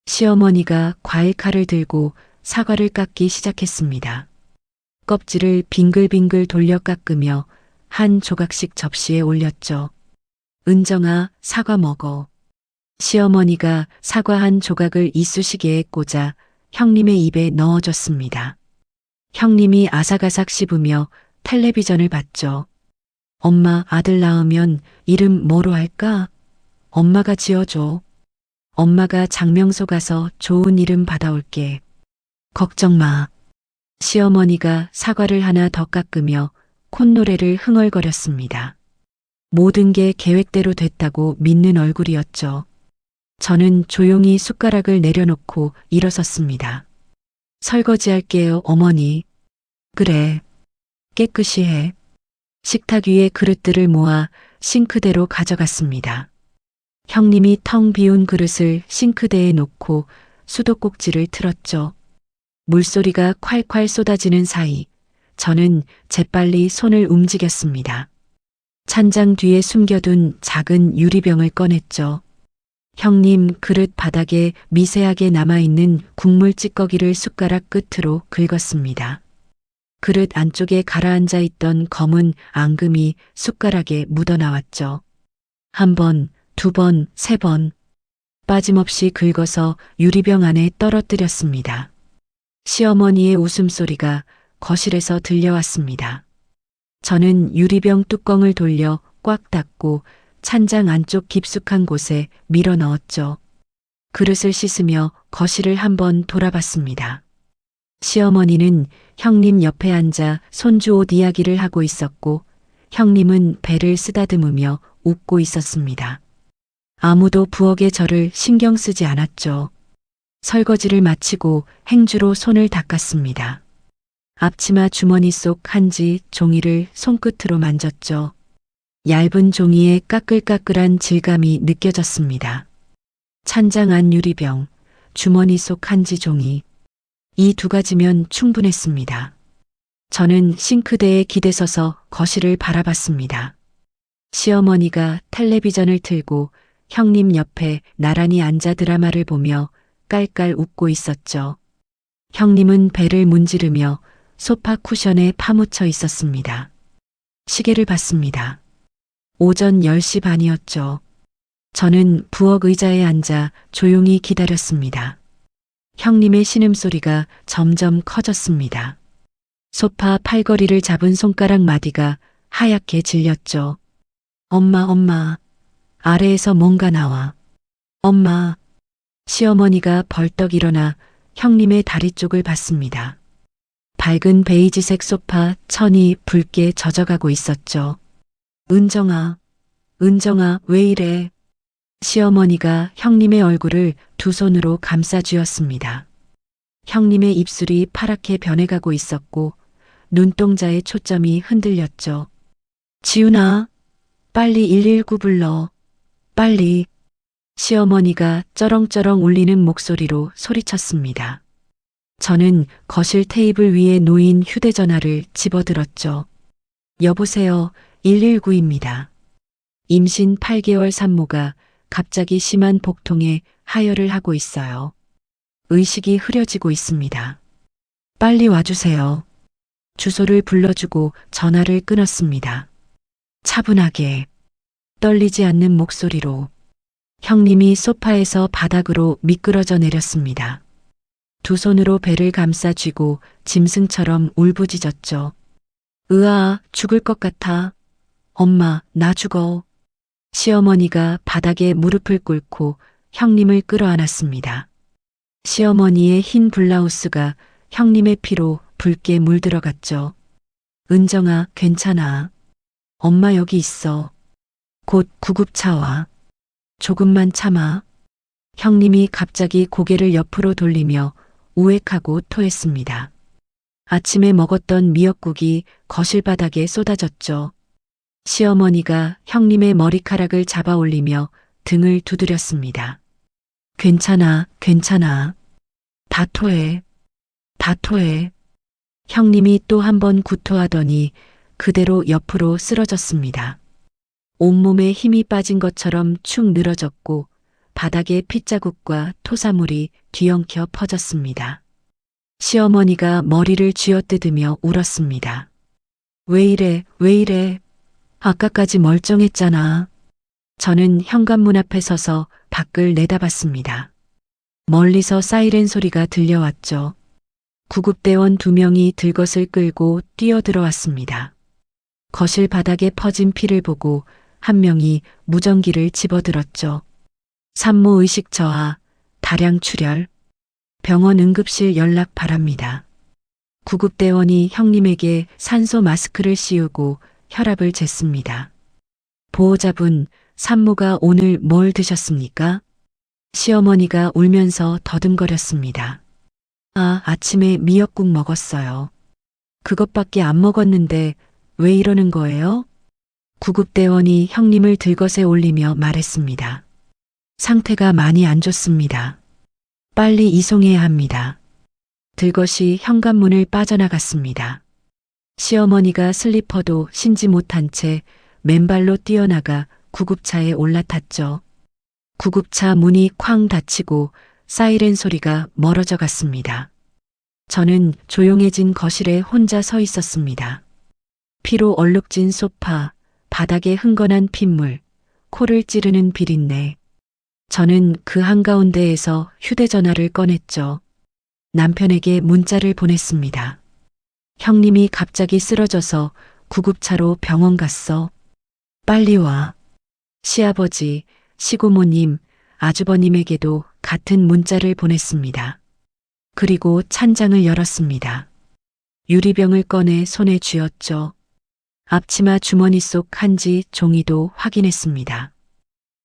시어머니가 과일 칼을 들고 사과를 깎기 시작했습니다. 껍질을 빙글빙글 돌려 깎으며 한 조각씩 접시에 올렸죠. 은정아, 사과 먹어. 시어머니가 사과 한 조각을 이쑤시개에 꽂아 형님의 입에 넣어줬습니다. 형님이 아삭아삭 씹으며 텔레비전을 봤죠. 엄마, 아들 낳으면 이름 뭐로 할까? 엄마가 지어줘. 엄마가 장명소 가서 좋은 이름 받아올게. 걱정 마. 시어머니가 사과를 하나 더 깎으며 콧노래를 흥얼거렸습니다. 모든 게 계획대로 됐다고 믿는 얼굴이었죠. 저는 조용히 숟가락을 내려놓고 일어섰습니다. 설거지할게요, 어머니. 그래. 깨끗이 해. 식탁 위에 그릇들을 모아 싱크대로 가져갔습니다. 형님이 텅 비운 그릇을 싱크대에 놓고 수도꼭지를 틀었죠. 물소리가 콸콸 쏟아지는 사이 저는 재빨리 손을 움직였습니다. 찬장 뒤에 숨겨둔 작은 유리병을 꺼냈죠. 형님 그릇 바닥에 미세하게 남아있는 국물 찌꺼기를 숟가락 끝으로 긁었습니다. 그릇 안쪽에 가라앉아 있던 검은 앙금이 숟가락에 묻어나왔죠. 한 번, 두 번, 세 번. 빠짐없이 긁어서 유리병 안에 떨어뜨렸습니다. 시어머니의 웃음소리가 거실에서 들려왔습니다. 저는 유리병 뚜껑을 돌려 꽉 닫고 찬장 안쪽 깊숙한 곳에 밀어 넣었죠. 그릇을 씻으며 거실을 한번 돌아봤습니다. 시어머니는 형님 옆에 앉아 손주 옷 이야기를 하고 있었고 형님은 배를 쓰다듬으며 웃고 있었습니다. 아무도 부엌의 저를 신경 쓰지 않았죠. 설거지를 마치고 행주로 손을 닦았습니다. 앞치마 주머니 속 한지 종이를 손끝으로 만졌죠. 얇은 종이에 까끌까끌한 질감이 느껴졌습니다. 찬장 안 유리병, 주머니 속 한지 종이. 이 두 가지면 충분했습니다. 저는 싱크대에 기대서서 거실을 바라봤습니다. 시어머니가 텔레비전을 틀고 형님 옆에 나란히 앉아 드라마를 보며 깔깔 웃고 있었죠. 형님은 배를 문지르며 소파 쿠션에 파묻혀 있었습니다. 시계를 봤습니다. 오전 10시 반이었죠. 저는 부엌 의자에 앉아 조용히 기다렸습니다. 형님의 신음소리가 점점 커졌습니다. 소파 팔걸이를 잡은 손가락 마디가 하얗게 질렸죠. 엄마, 엄마. 아래에서 뭔가 나와. 엄마. 시어머니가 벌떡 일어나 형님의 다리 쪽을 봤습니다. 밝은 베이지색 소파 천이 붉게 젖어가고 있었죠. 은정아, 은정아, 왜 이래? 시어머니가 형님의 얼굴을 두 손으로 감싸 쥐었습니다. 형님의 입술이 파랗게 변해가고 있었고 눈동자의 초점이 흔들렸죠. 지훈아, 빨리 119 불러. 빨리. 시어머니가 쩌렁쩌렁 울리는 목소리로 소리쳤습니다. 저는 거실 테이블 위에 놓인 휴대전화를 집어들었죠. 여보세요, 119입니다. 임신 8개월 산모가 갑자기 심한 복통에 하혈을 하고 있어요. 의식이 흐려지고 있습니다. 빨리 와주세요. 주소를 불러주고 전화를 끊었습니다. 차분하게, 떨리지 않는 목소리로 형님이 소파에서 바닥으로 미끄러져 내렸습니다. 두 손으로 배를 감싸 쥐고 짐승처럼 울부짖었죠. 으아, 죽을 것 같아. 엄마, 나 죽어. 시어머니가 바닥에 무릎을 꿇고 형님을 끌어안았습니다. 시어머니의 흰 블라우스가 형님의 피로 붉게 물들어갔죠. 은정아, 괜찮아. 엄마 여기 있어. 곧 구급차 와. 조금만 참아. 형님이 갑자기 고개를 옆으로 돌리며 우웩하고 토했습니다. 아침에 먹었던 미역국이 거실 바닥에 쏟아졌죠. 시어머니가 형님의 머리카락을 잡아 올리며 등을 두드렸습니다. 괜찮아, 괜찮아. 다 토해. 다 토해. 형님이 또 한 번 구토하더니 그대로 옆으로 쓰러졌습니다. 온몸에 힘이 빠진 것처럼 축 늘어졌고 바닥에 핏자국과 토사물이 뒤엉켜 퍼졌습니다. 시어머니가 머리를 쥐어뜯으며 울었습니다. 왜 이래, 왜 이래. 아까까지 멀쩡했잖아. 저는 현관문 앞에 서서 밖을 내다봤습니다. 멀리서 사이렌 소리가 들려왔죠. 구급대원 2명이 들것을 끌고 뛰어들어왔습니다. 거실 바닥에 퍼진 피를 보고 한 명이 무전기를 집어들었죠. 산모 의식 저하, 다량 출혈, 병원 응급실 연락 바랍니다. 구급대원이 형님에게 산소 마스크를 씌우고 혈압을 쟀습니다. 보호자분, 산모가 오늘 뭘 드셨습니까? 시어머니가 울면서 더듬거렸습니다. 아, 아침에 미역국 먹었어요. 그것밖에 안 먹었는데 왜 이러는 거예요? 구급대원이 형님을 들것에 올리며 말했습니다. 상태가 많이 안 좋습니다. 빨리 이송해야 합니다. 들것이 현관문을 빠져나갔습니다. 시어머니가 슬리퍼도 신지 못한 채 맨발로 뛰어나가 구급차에 올라탔죠. 구급차 문이 쾅 닫히고 사이렌 소리가 멀어져 갔습니다. 저는 조용해진 거실에 혼자 서 있었습니다. 피로 얼룩진 소파, 바닥에 흥건한 핏물, 코를 찌르는 비린내. 저는 그 한가운데에서 휴대전화를 꺼냈죠. 남편에게 문자를 보냈습니다. 형님이 갑자기 쓰러져서 구급차로 병원 갔어. 빨리 와. 시아버지, 시고모님, 아주버님에게도 같은 문자를 보냈습니다. 그리고 찬장을 열었습니다. 유리병을 꺼내 손에 쥐었죠. 앞치마 주머니 속 한지 종이도 확인했습니다.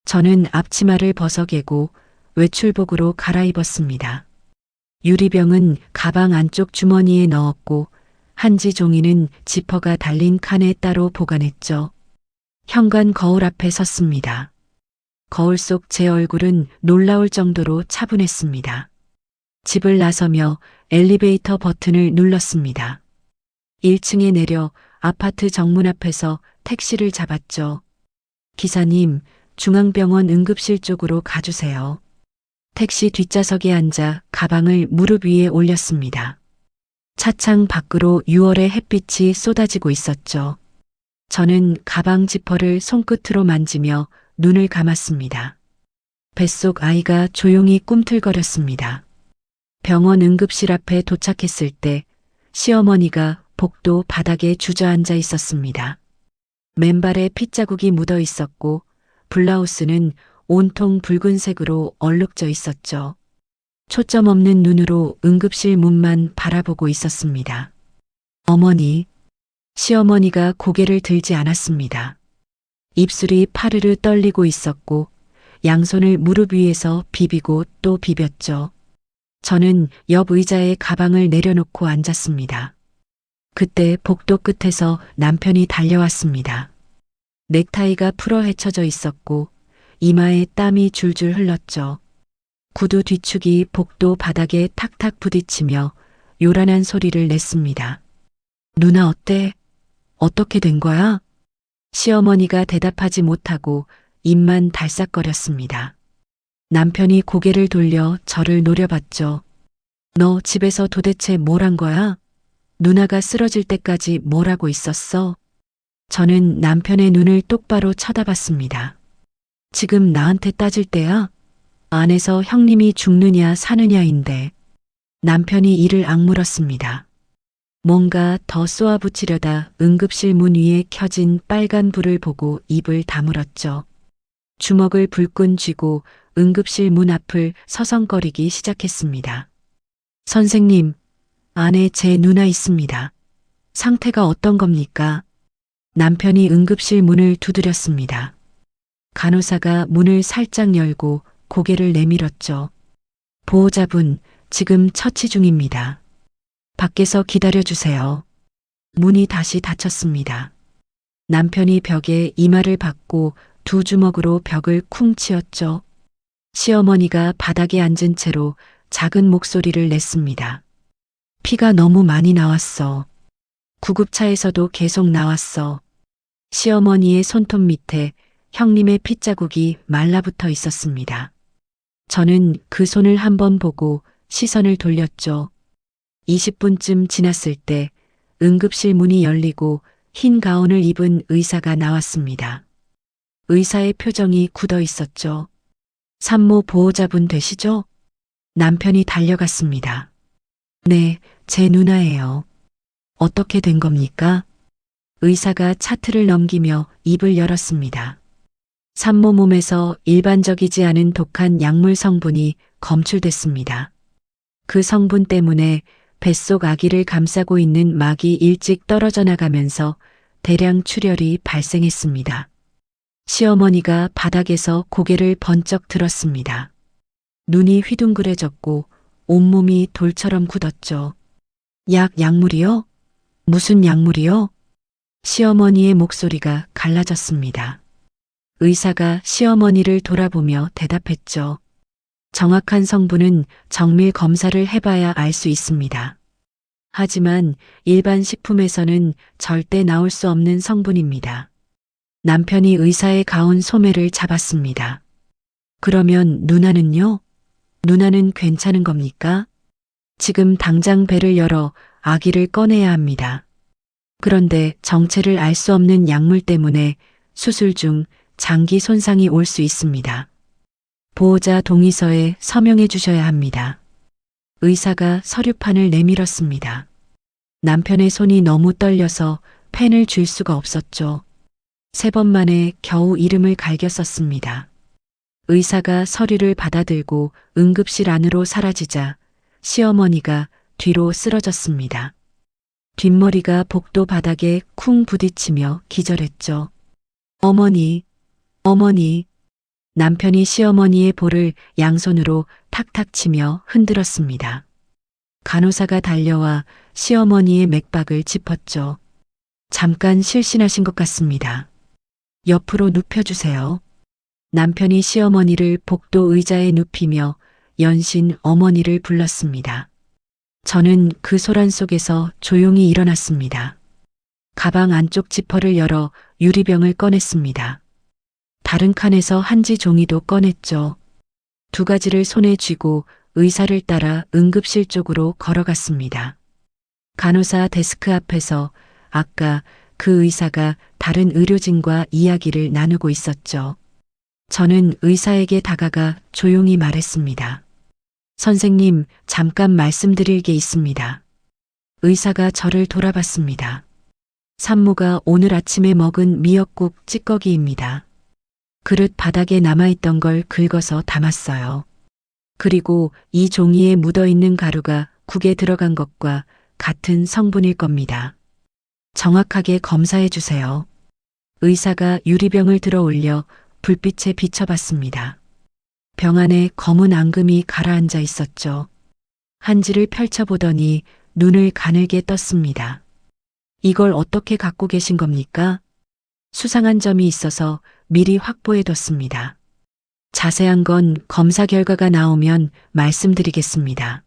저는 앞치마를 벗어개고 외출복으로 갈아입었습니다. 유리병은 가방 안쪽 주머니에 넣었고 한지 종이는 지퍼가 달린 칸에 따로 보관했죠. 현관 거울 앞에 섰습니다. 거울 속 제 얼굴은 놀라울 정도로 차분했습니다. 집을 나서며 엘리베이터 버튼을 눌렀습니다. 1층에 내려 아파트 정문 앞에서 택시를 잡았죠. 기사님, 중앙병원 응급실 쪽으로 가주세요. 택시 뒷좌석에 앉아 가방을 무릎 위에 올렸습니다. 차창 밖으로 6월의 햇빛이 쏟아지고 있었죠. 저는 가방 지퍼를 손끝으로 만지며 눈을 감았습니다. 뱃속 아이가 조용히 꿈틀거렸습니다. 병원 응급실 앞에 도착했을 때 시어머니가 복도 바닥에 주저앉아 있었습니다. 맨발에 핏자국이 묻어 있었고 블라우스는 온통 붉은색으로 얼룩져 있었죠. 초점 없는 눈으로 응급실 문만 바라보고 있었습니다. 어머니, 시어머니가 고개를 들지 않았습니다. 입술이 파르르 떨리고 있었고 양손을 무릎 위에서 비비고 또 비볐죠. 저는 옆 의자에 가방을 내려놓고 앉았습니다. 그때 복도 끝에서 남편이 달려왔습니다. 넥타이가 풀어 헤쳐져 있었고 이마에 땀이 줄줄 흘렀죠. 구두 뒤축이 복도 바닥에 탁탁 부딪히며 요란한 소리를 냈습니다. 누나 어때? 어떻게 된 거야? 시어머니가 대답하지 못하고 입만 달싹거렸습니다. 남편이 고개를 돌려 저를 노려봤죠. 너 집에서 도대체 뭘 한 거야? 누나가 쓰러질 때까지 뭘 하고 있었어? 저는 남편의 눈을 똑바로 쳐다봤습니다. 지금 나한테 따질 때야? 안에서 형님이 죽느냐 사느냐인데. 남편이 이를 악물었습니다. 뭔가 더 쏘아붙이려다 응급실 문 위에 켜진 빨간 불을 보고 입을 다물었죠. 주먹을 불끈 쥐고 응급실 문 앞을 서성거리기 시작했습니다. 선생님, 안에 제 누나 있습니다. 상태가 어떤 겁니까? 남편이 응급실 문을 두드렸습니다. 간호사가 문을 살짝 열고 고개를 내밀었죠. 보호자분, 지금 처치 중입니다. 밖에서 기다려주세요. 문이 다시 닫혔습니다. 남편이 벽에 이마를 박고 두 주먹으로 벽을 쿵 치었죠. 시어머니가 바닥에 앉은 채로 작은 목소리를 냈습니다. 피가 너무 많이 나왔어. 구급차에서도 계속 나왔어. 시어머니의 손톱 밑에 형님의 핏자국이 말라붙어 있었습니다. 저는 그 손을 한번 보고 시선을 돌렸죠. 20분쯤 지났을 때 응급실 문이 열리고 흰 가운을 입은 의사가 나왔습니다. 의사의 표정이 굳어 있었죠. 산모 보호자분 되시죠? 남편이 달려갔습니다. 네, 제 누나예요. 어떻게 된 겁니까? 의사가 차트를 넘기며 입을 열었습니다. 산모 몸에서 일반적이지 않은 독한 약물 성분이 검출됐습니다. 그 성분 때문에 뱃속 아기를 감싸고 있는 막이 일찍 떨어져 나가면서 대량 출혈이 발생했습니다. 시어머니가 바닥에서 고개를 번쩍 들었습니다. 눈이 휘둥그레졌고 온몸이 돌처럼 굳었죠. 약물이요? 무슨 약물이요? 시어머니의 목소리가 갈라졌습니다. 의사가 시어머니를 돌아보며 대답했죠. 정확한 성분은 정밀 검사를 해봐야 알 수 있습니다. 하지만 일반 식품에서는 절대 나올 수 없는 성분입니다. 남편이 의사의 가운 소매를 잡았습니다. 그러면 누나는요? 누나는 괜찮은 겁니까? 지금 당장 배를 열어 아기를 꺼내야 합니다. 그런데 정체를 알 수 없는 약물 때문에 수술 중 장기 손상이 올 수 있습니다. 보호자 동의서에 서명해 주셔야 합니다. 의사가 서류판을 내밀었습니다. 남편의 손이 너무 떨려서 펜을 쥘 수가 없었죠. 3번 만에 겨우 이름을 갈겨 썼습니다. 의사가 서류를 받아들고 응급실 안으로 사라지자 시어머니가 뒤로 쓰러졌습니다. 뒷머리가 복도 바닥에 쿵 부딪히며 기절했죠. 어머니, 어머니. 남편이 시어머니의 볼을 양손으로 탁탁 치며 흔들었습니다. 간호사가 달려와 시어머니의 맥박을 짚었죠. 잠깐 실신하신 것 같습니다. 옆으로 눕혀주세요. 남편이 시어머니를 복도 의자에 눕히며 연신 어머니를 불렀습니다. 저는 그 소란 속에서 조용히 일어났습니다. 가방 안쪽 지퍼를 열어 유리병을 꺼냈습니다. 다른 칸에서 한지 종이도 꺼냈죠. 2가지를 손에 쥐고 의사를 따라 응급실 쪽으로 걸어갔습니다. 간호사 데스크 앞에서 아까 그 의사가 다른 의료진과 이야기를 나누고 있었죠. 저는 의사에게 다가가 조용히 말했습니다. 선생님, 잠깐 말씀드릴 게 있습니다. 의사가 저를 돌아봤습니다. 산모가 오늘 아침에 먹은 미역국 찌꺼기입니다. 그릇 바닥에 남아있던 걸 긁어서 담았어요. 그리고 이 종이에 묻어있는 가루가 국에 들어간 것과 같은 성분일 겁니다. 정확하게 검사해 주세요. 의사가 유리병을 들어 올려 불빛에 비춰봤습니다. 병 안에 검은 앙금이 가라앉아 있었죠. 한지를 펼쳐보더니 눈을 가늘게 떴습니다. 이걸 어떻게 갖고 계신 겁니까? 수상한 점이 있어서 미리 확보해뒀습니다. 자세한 건 검사 결과가 나오면 말씀드리겠습니다.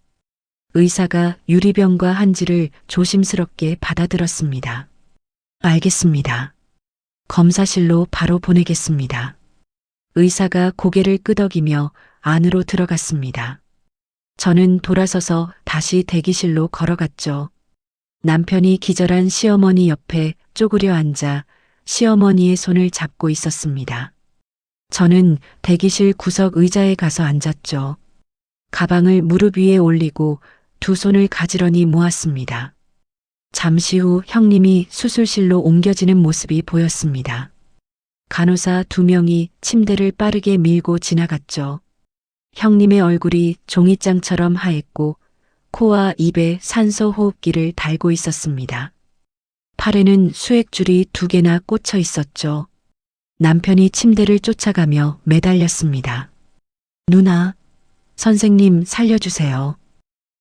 의사가 유리병과 한지를 조심스럽게 받아들었습니다. 알겠습니다. 검사실로 바로 보내겠습니다. 의사가 고개를 끄덕이며 안으로 들어갔습니다. 저는 돌아서서 다시 대기실로 걸어갔죠. 남편이 기절한 시어머니 옆에 쪼그려 앉아 시어머니의 손을 잡고 있었습니다. 저는 대기실 구석 의자에 가서 앉았죠. 가방을 무릎 위에 올리고 2 손을 가지런히 모았습니다. 잠시 후 형님이 수술실로 옮겨지는 모습이 보였습니다. 간호사 2명이 침대를 빠르게 밀고 지나갔죠. 형님의 얼굴이 종이장처럼 하얗고 코와 입에 산소 호흡기를 달고 있었습니다. 팔에는 수액줄이 2개나 꽂혀 있었죠. 남편이 침대를 쫓아가며 매달렸습니다. 누나, 선생님 살려주세요.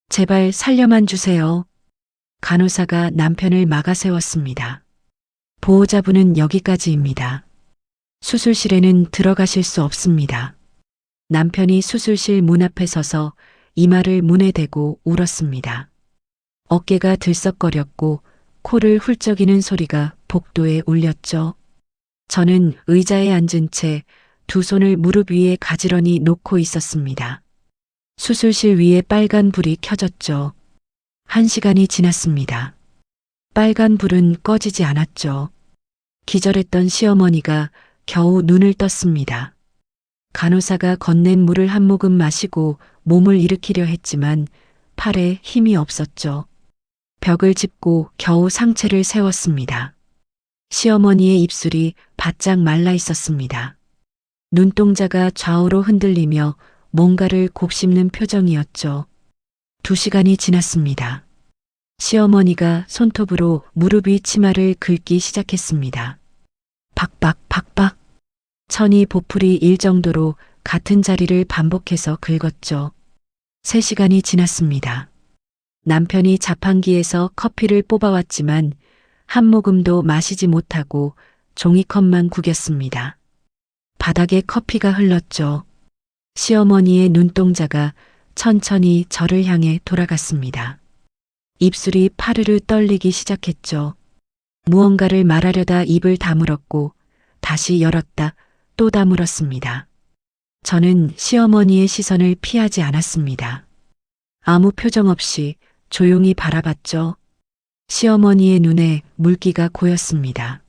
제발 살려만 주세요. 간호사가 남편을 막아 세웠습니다. 보호자분은 여기까지입니다. 수술실에는 들어가실 수 없습니다. 남편이 수술실 문 앞에 서서 이마를 문에 대고 울었습니다. 어깨가 들썩거렸고 코를 훌쩍이는 소리가 복도에 울렸죠. 저는 의자에 앉은 채 2 손을 무릎 위에 가지런히 놓고 있었습니다. 수술실 위에 빨간 불이 켜졌죠. 1시간이 지났습니다. 빨간 불은 꺼지지 않았죠. 기절했던 시어머니가 겨우 눈을 떴습니다. 간호사가 건넨 물을 한 모금 마시고 몸을 일으키려 했지만 팔에 힘이 없었죠. 벽을 짚고 겨우 상체를 세웠습니다. 시어머니의 입술이 바짝 말라 있었습니다. 눈동자가 좌우로 흔들리며 뭔가를 곱씹는 표정이었죠. 2시간이 지났습니다. 시어머니가 손톱으로 무릎 위 치마를 긁기 시작했습니다. 박박. 천이 보풀이 일 정도로 같은 자리를 반복해서 긁었죠. 3시간이 지났습니다. 남편이 자판기에서 커피를 뽑아왔지만 한 모금도 마시지 못하고 종이컵만 구겼습니다. 바닥에 커피가 흘렀죠. 시어머니의 눈동자가 천천히 저를 향해 돌아갔습니다. 입술이 파르르 떨리기 시작했죠. 무언가를 말하려다 입을 다물었고 다시 열었다 또 다물었습니다. 저는 시어머니의 시선을 피하지 않았습니다. 아무 표정 없이 조용히 바라봤죠. 시어머니의 눈에 물기가 고였습니다.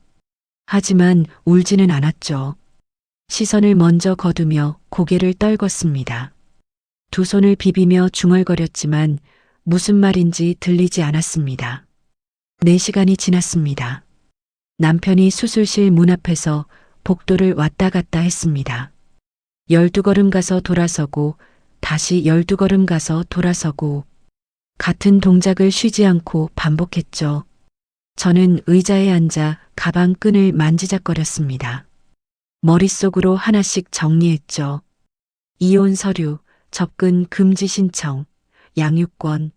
하지만 울지는 않았죠. 시선을 먼저 거두며 고개를 떨궜습니다. 두 손을 비비며 중얼거렸지만 무슨 말인지 들리지 않았습니다. 4시간이 지났습니다. 남편이 수술실 문 앞에서 복도를 왔다 갔다 했습니다. 12걸음 가서 돌아서고 다시 12걸음 가서 돌아서고 같은 동작을 쉬지 않고 반복했죠. 저는 의자에 앉아 가방 끈을 만지작거렸습니다. 머릿속으로 하나씩 정리했죠. 이혼 서류, 접근 금지 신청, 양육권.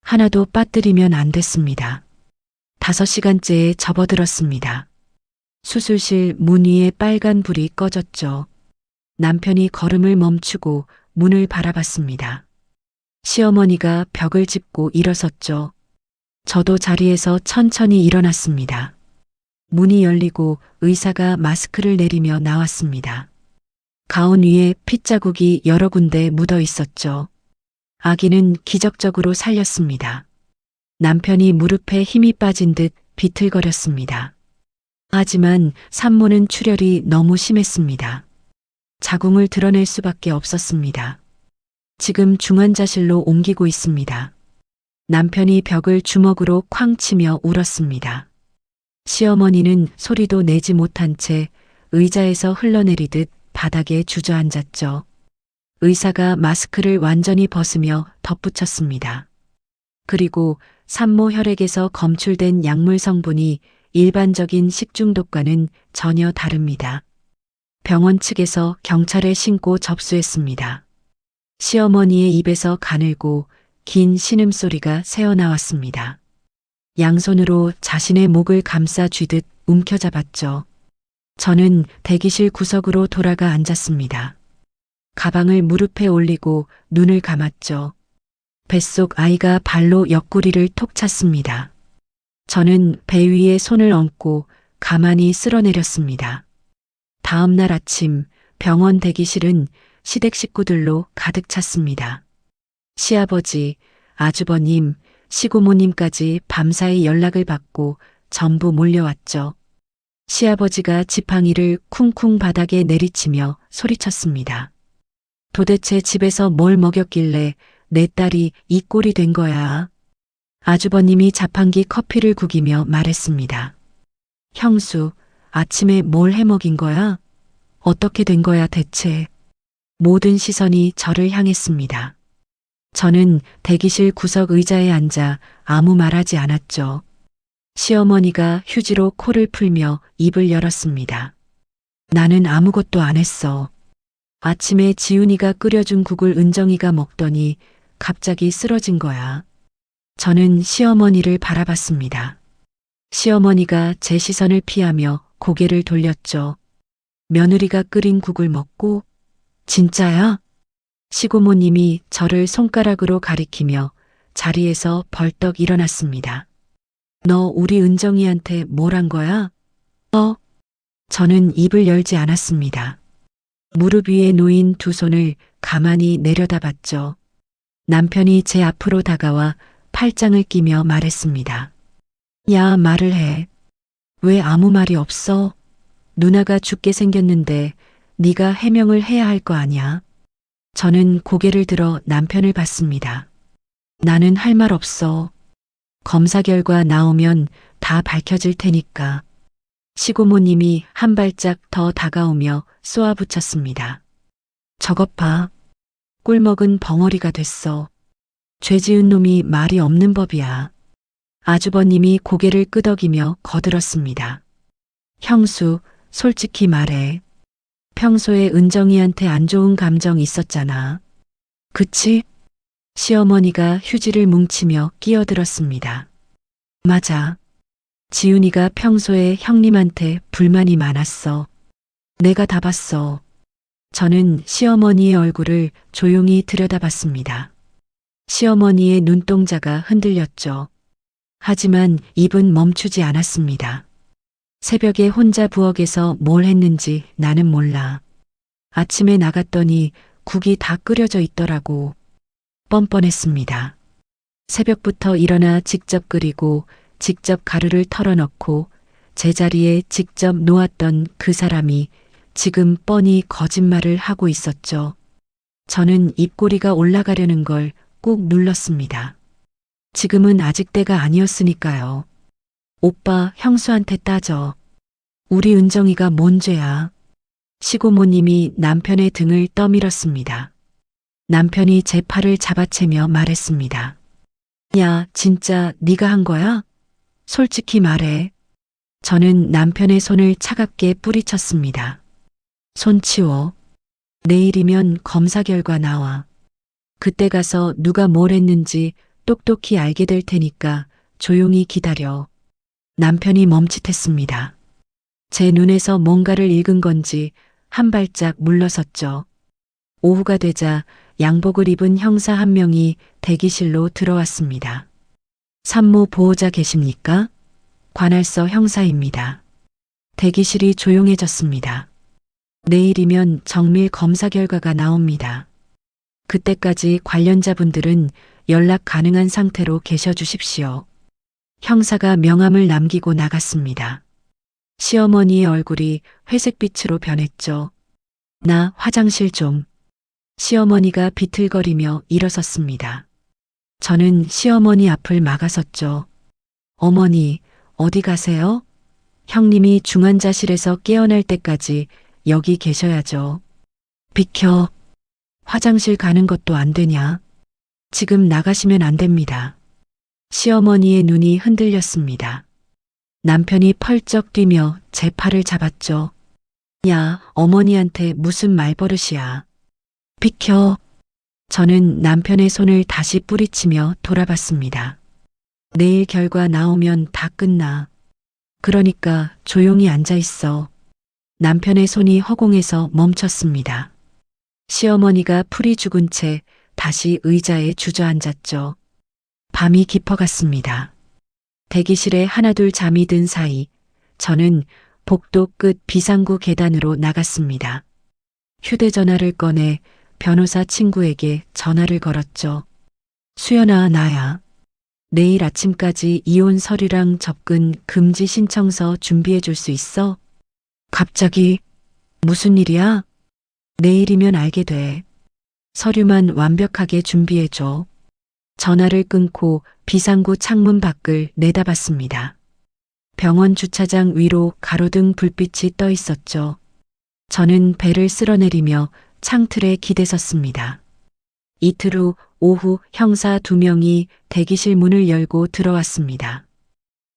하나도 빠뜨리면 안 됐습니다. 5시간째에 접어들었습니다. 수술실 문 위에 빨간 불이 꺼졌죠. 남편이 걸음을 멈추고 문을 바라봤습니다. 시어머니가 벽을 짚고 일어섰죠. 저도 자리에서 천천히 일어났습니다. 문이 열리고 의사가 마스크를 내리며 나왔습니다. 가운 위에 핏자국이 여러 군데 묻어 있었죠. 아기는 기적적으로 살렸습니다. 남편이 무릎에 힘이 빠진 듯 비틀거렸습니다. 하지만 산모는 출혈이 너무 심했습니다. 자궁을 드러낼 수밖에 없었습니다. 지금 중환자실로 옮기고 있습니다. 남편이 벽을 주먹으로 쾅 치며 울었습니다. 시어머니는 소리도 내지 못한 채 의자에서 흘러내리듯 바닥에 주저앉았죠. 의사가 마스크를 완전히 벗으며 덧붙였습니다. 그리고 산모 혈액에서 검출된 약물 성분이 일반적인 식중독과는 전혀 다릅니다. 병원 측에서 경찰에 신고 접수했습니다. 시어머니의 입에서 가늘고 긴 신음소리가 새어나왔습니다. 양손으로 자신의 목을 감싸 쥐듯 움켜잡았죠. 저는 대기실 구석으로 돌아가 앉았습니다. 가방을 무릎에 올리고 눈을 감았죠. 뱃속 아이가 발로 옆구리를 톡 찼습니다. 저는 배 위에 손을 얹고 가만히 쓸어내렸습니다. 다음 날 아침 병원 대기실은 시댁 식구들로 가득 찼습니다. 시아버지, 아주버님, 시고모님까지 밤사이 연락을 받고 전부 몰려왔죠. 시아버지가 지팡이를 쿵쿵 바닥에 내리치며 소리쳤습니다. 도대체 집에서 뭘 먹였길래 내 딸이 이 꼴이 된 거야. 아주버님이 자판기 커피를 구기며 말했습니다. 형수, 아침에 뭘 해먹인 거야? 어떻게 된 거야 대체? 모든 시선이 저를 향했습니다. 저는 대기실 구석 의자에 앉아 아무 말하지 않았죠. 시어머니가 휴지로 코를 풀며 입을 열었습니다. 나는 아무것도 안 했어. 아침에 지훈이가 끓여준 국을 은정이가 먹더니 갑자기 쓰러진 거야. 저는 시어머니를 바라봤습니다. 시어머니가 제 시선을 피하며 고개를 돌렸죠. 며느리가 끓인 국을 먹고? 진짜야? 시고모님이 저를 손가락으로 가리키며 자리에서 벌떡 일어났습니다. 너 우리 은정이한테 뭘 한 거야? 저는 입을 열지 않았습니다. 무릎 위에 놓인 두 손을 가만히 내려다봤죠. 남편이 제 앞으로 다가와 팔짱을 끼며 말했습니다. 야, 말을 해. 왜 아무 말이 없어? 누나가 죽게 생겼는데 네가 해명을 해야 할 거 아냐? 저는 고개를 들어 남편을 봤습니다. 나는 할 말 없어. 검사 결과 나오면 다 밝혀질 테니까. 시고모님이 한 발짝 더 다가오며 쏘아붙였습니다. 저것 봐. 꿀먹은 벙어리가 됐어. 죄 지은 놈이 말이 없는 법이야. 아주버님이 고개를 끄덕이며 거들었습니다. 형수, 솔직히 말해. 평소에 은정이한테 안 좋은 감정 있었잖아. 그치? 시어머니가 휴지를 뭉치며 끼어들었습니다. 맞아. 지훈이가 평소에 형님한테 불만이 많았어. 내가 다 봤어. 저는 시어머니의 얼굴을 조용히 들여다봤습니다. 시어머니의 눈동자가 흔들렸죠. 하지만 입은 멈추지 않았습니다. 새벽에 혼자 부엌에서 뭘 했는지 나는 몰라. 아침에 나갔더니 국이 다 끓여져 있더라고. 뻔뻔했습니다. 새벽부터 일어나 직접 끓이고 직접 가루를 털어넣고 제자리에 직접 놓았던 그 사람이 지금 뻔히 거짓말을 하고 있었죠. 저는 입꼬리가 올라가려는 걸 꾹 눌렀습니다. 지금은 아직 때가 아니었으니까요. 오빠, 형수한테 따져. 우리 은정이가 뭔 죄야. 시고모님이 남편의 등을 떠밀었습니다. 남편이 제 팔을 잡아채며 말했습니다. 야, 진짜 네가 한 거야? 솔직히 말해. 저는 남편의 손을 차갑게 뿌리쳤습니다. 손 치워. 내일이면 검사 결과 나와. 그때 가서 누가 뭘 했는지 똑똑히 알게 될 테니까 조용히 기다려. 남편이 멈칫했습니다. 제 눈에서 뭔가를 읽은 건지 한 발짝 물러섰죠. 오후가 되자 양복을 입은 형사 한 명이 대기실로 들어왔습니다. 산모 보호자 계십니까? 관할서 형사입니다. 대기실이 조용해졌습니다. 내일이면 정밀 검사 결과가 나옵니다. 그때까지 관련자분들은 연락 가능한 상태로 계셔 주십시오. 형사가 명함을 남기고 나갔습니다. 시어머니의 얼굴이 회색빛으로 변했죠. 나 화장실 좀. 시어머니가 비틀거리며 일어섰습니다. 저는 시어머니 앞을 막아섰죠. 어머니, 어디 가세요? 형님이 중환자실에서 깨어날 때까지 여기 계셔야죠. 비켜. 화장실 가는 것도 안 되냐? 지금 나가시면 안 됩니다. 시어머니의 눈이 흔들렸습니다. 남편이 펄쩍 뛰며 제 팔을 잡았죠. 야, 어머니한테 무슨 말버릇이야. 비켜. 저는 남편의 손을 다시 뿌리치며 돌아봤습니다. 내일 결과 나오면 다 끝나. 그러니까 조용히 앉아 있어. 남편의 손이 허공에서 멈췄습니다. 시어머니가 풀이 죽은 채 다시 의자에 주저앉았죠. 밤이 깊어갔습니다. 대기실에 하나둘 잠이 든 사이 저는 복도 끝 비상구 계단으로 나갔습니다. 휴대전화를 꺼내 변호사 친구에게 전화를 걸었죠. 수연아, 나야. 내일 아침까지 이혼 서류랑 접근 금지 신청서 준비해 줄 수 있어? 갑자기 무슨 일이야? 내일이면 알게 돼. 서류만 완벽하게 준비해 줘. 전화를 끊고 비상구 창문 밖을 내다봤습니다. 병원 주차장 위로 가로등 불빛이 떠 있었죠. 저는 배를 쓸어내리며 창틀에 기대섰습니다. 이틀 후 오후 형사 2명이 대기실 문을 열고 들어왔습니다.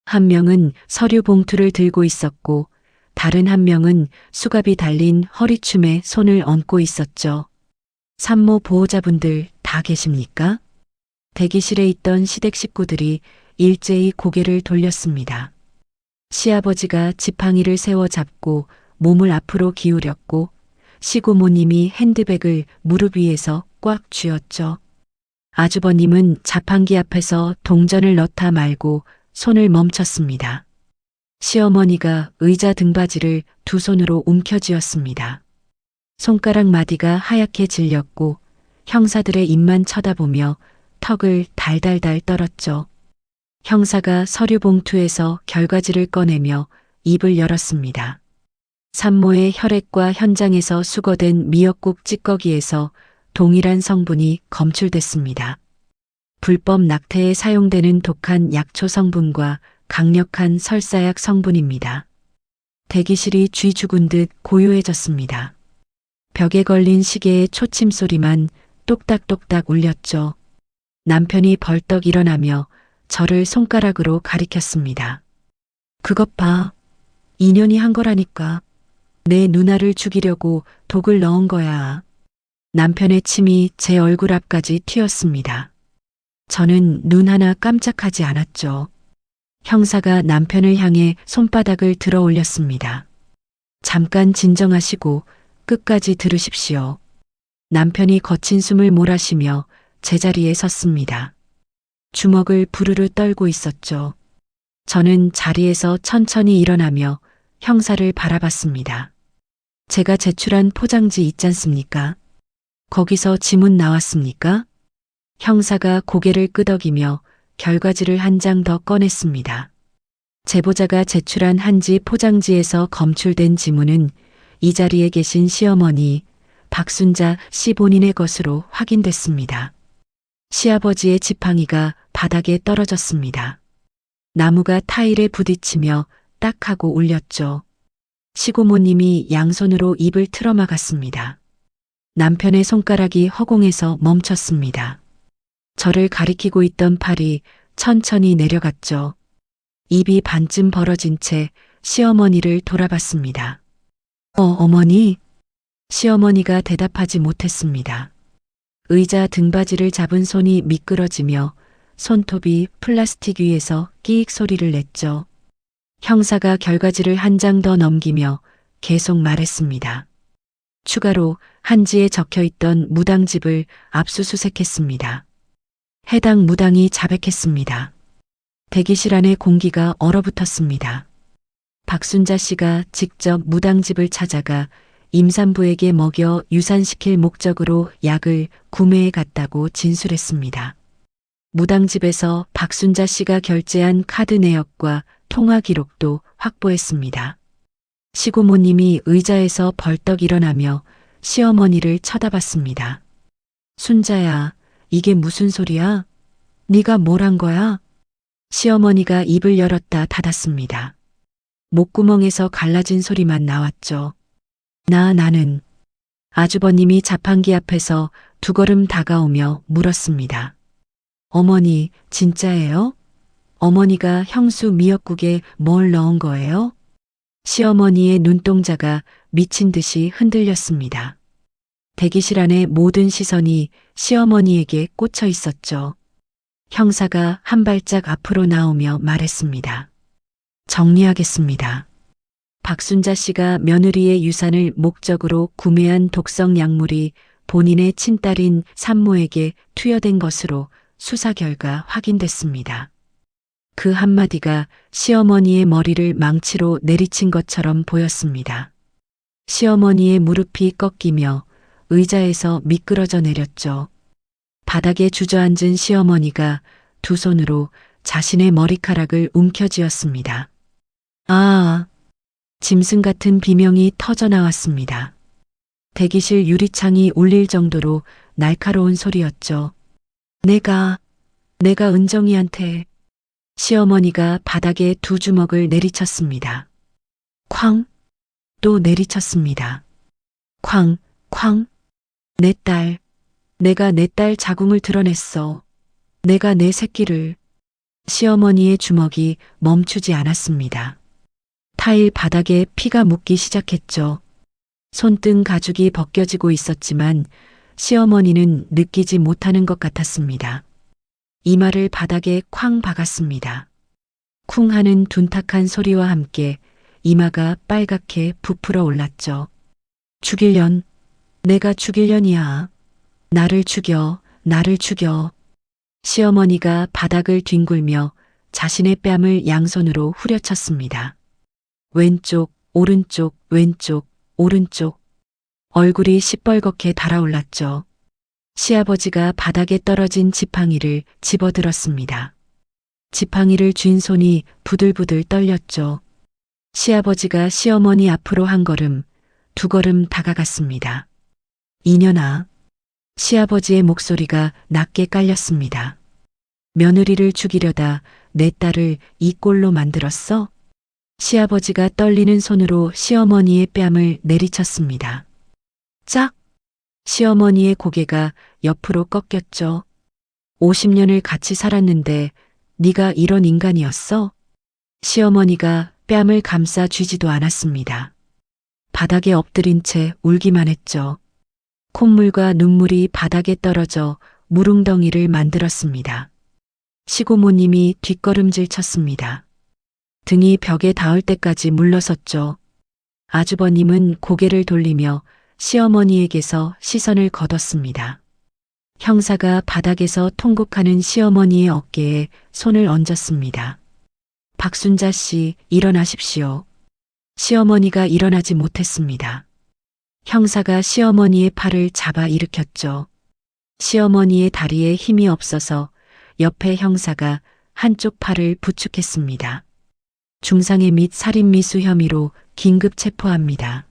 한 명은 서류 봉투를 들고 있었고 다른 한 명은 수갑이 달린 허리춤에 손을 얹고 있었죠. 산모 보호자분들 다 계십니까? 대기실에 있던 시댁 식구들이 일제히 고개를 돌렸습니다. 시아버지가 지팡이를 세워 잡고 몸을 앞으로 기울였고 시고모님이 핸드백을 무릎 위에서 꽉 쥐었죠. 아주버님은 자판기 앞에서 동전을 넣다 말고 손을 멈췄습니다. 시어머니가 의자 등받이를 두 손으로 움켜쥐었습니다. 손가락 마디가 하얗게 질렸고 형사들의 입만 쳐다보며 턱을 달달달 떨었죠. 형사가 서류 봉투에서 결과지를 꺼내며 입을 열었습니다. 산모의 혈액과 현장에서 수거된 미역국 찌꺼기에서 동일한 성분이 검출됐습니다. 불법 낙태에 사용되는 독한 약초 성분과 강력한 설사약 성분입니다. 대기실이 쥐 죽은 듯 고요해졌습니다. 벽에 걸린 시계의 초침 소리만 똑딱똑딱 울렸죠. 남편이 벌떡 일어나며 저를 손가락으로 가리켰습니다. 그것 봐. 인연이 한 거라니까. 내 누나를 죽이려고 독을 넣은 거야. 남편의 침이 제 얼굴 앞까지 튀었습니다. 저는 눈 하나 깜짝하지 않았죠. 형사가 남편을 향해 손바닥을 들어 올렸습니다. 잠깐 진정하시고 끝까지 들으십시오. 남편이 거친 숨을 몰아쉬며 제자리에 섰습니다. 주먹을 부르르 떨고 있었죠. 저는 자리에서 천천히 일어나며 형사를 바라봤습니다. 제가 제출한 포장지 있지 않습니까? 거기서 지문 나왔습니까? 형사가 고개를 끄덕이며 결과지를 한 장 더 꺼냈습니다. 제보자가 제출한 한지 포장지에서 검출된 지문은 이 자리에 계신 시어머니 박순자 씨 본인의 것으로 확인됐습니다. 시아버지의 지팡이가 바닥에 떨어졌습니다. 나무가 타일에 부딪히며 딱 하고 울렸죠. 시고모님이 양손으로 입을 틀어막았습니다. 남편의 손가락이 허공에서 멈췄습니다. 저를 가리키고 있던 팔이 천천히 내려갔죠. 입이 반쯤 벌어진 채 시어머니를 돌아봤습니다. 어머니? 시어머니가 대답하지 못했습니다. 의자 등받이를 잡은 손이 미끄러지며 손톱이 플라스틱 위에서 끼익 소리를 냈죠. 형사가 결과지를 한 장 더 넘기며 계속 말했습니다. 추가로 한지에 적혀있던 무당집을 압수수색했습니다. 해당 무당이 자백했습니다. 대기실 안의 공기가 얼어붙었습니다. 박순자 씨가 직접 무당집을 찾아가 임산부에게 먹여 유산시킬 목적으로 약을 구매해 갔다고 진술했습니다. 무당집에서 박순자 씨가 결제한 카드 내역과 통화 기록도 확보했습니다. 시고모님이 의자에서 벌떡 일어나며 시어머니를 쳐다봤습니다. 순자야, 이게 무슨 소리야? 네가 뭘 한 거야? 시어머니가 입을 열었다 닫았습니다. 목구멍에서 갈라진 소리만 나왔죠. 나는. 아주버님이 자판기 앞에서 두 걸음 다가오며 물었습니다. 어머니, 진짜예요? 어머니가 형수 미역국에 뭘 넣은 거예요? 시어머니의 눈동자가 미친 듯이 흔들렸습니다. 대기실 안의 모든 시선이 시어머니에게 꽂혀 있었죠. 형사가 한 발짝 앞으로 나오며 말했습니다. 정리하겠습니다. 박순자 씨가 며느리의 유산을 목적으로 구매한 독성 약물이 본인의 친딸인 산모에게 투여된 것으로 수사 결과 확인됐습니다. 그 한마디가 시어머니의 머리를 망치로 내리친 것처럼 보였습니다. 시어머니의 무릎이 꺾이며 의자에서 미끄러져 내렸죠. 바닥에 주저앉은 시어머니가 두 손으로 자신의 머리카락을 움켜쥐었습니다. 아, 짐승 같은 비명이 터져 나왔습니다. 대기실 유리창이 울릴 정도로 날카로운 소리였죠. 내가 은정이한테. 시어머니가 바닥에 두 주먹을 내리쳤습니다. 쾅! 또 내리쳤습니다. 쾅! 쾅! 내 딸. 내가 내 딸 자궁을 드러냈어. 내가 내 새끼를. 시어머니의 주먹이 멈추지 않았습니다. 타일 바닥에 피가 묻기 시작했죠. 손등 가죽이 벗겨지고 있었지만 시어머니는 느끼지 못하는 것 같았습니다. 이마를 바닥에 쾅 박았습니다. 쿵 하는 둔탁한 소리와 함께 이마가 빨갛게 부풀어 올랐죠. 죽일년, 내가 죽일년이야. 나를 죽여, 나를 죽여. 시어머니가 바닥을 뒹굴며 자신의 뺨을 양손으로 후려쳤습니다. 왼쪽, 오른쪽, 왼쪽, 오른쪽. 얼굴이 시뻘겋게 달아올랐죠. 시아버지가 바닥에 떨어진 지팡이를 집어들었습니다. 지팡이를 쥔 손이 부들부들 떨렸죠. 시아버지가 시어머니 앞으로 한 걸음, 두 걸음 다가갔습니다. 이년아. 시아버지의 목소리가 낮게 깔렸습니다. 며느리를 죽이려다 내 딸을 이 꼴로 만들었어? 시아버지가 떨리는 손으로 시어머니의 뺨을 내리쳤습니다. 짝! 시어머니의 고개가 옆으로 꺾였죠. 50년을 같이 살았는데 네가 이런 인간이었어? 시어머니가 뺨을 감싸 쥐지도 않았습니다. 바닥에 엎드린 채 울기만 했죠. 콧물과 눈물이 바닥에 떨어져 무릉덩이를 만들었습니다. 시고모님이 뒷걸음질 쳤습니다. 등이 벽에 닿을 때까지 물러섰죠. 아주버님은 고개를 돌리며 시어머니에게서 시선을 거뒀습니다. 형사가 바닥에서 통곡하는 시어머니의 어깨에 손을 얹었습니다. 박순자 씨, 일어나십시오. 시어머니가 일어나지 못했습니다. 형사가 시어머니의 팔을 잡아 일으켰죠. 시어머니의 다리에 힘이 없어서 옆에 형사가 한쪽 팔을 부축했습니다. 중상해 및 살인미수 혐의로 긴급 체포합니다.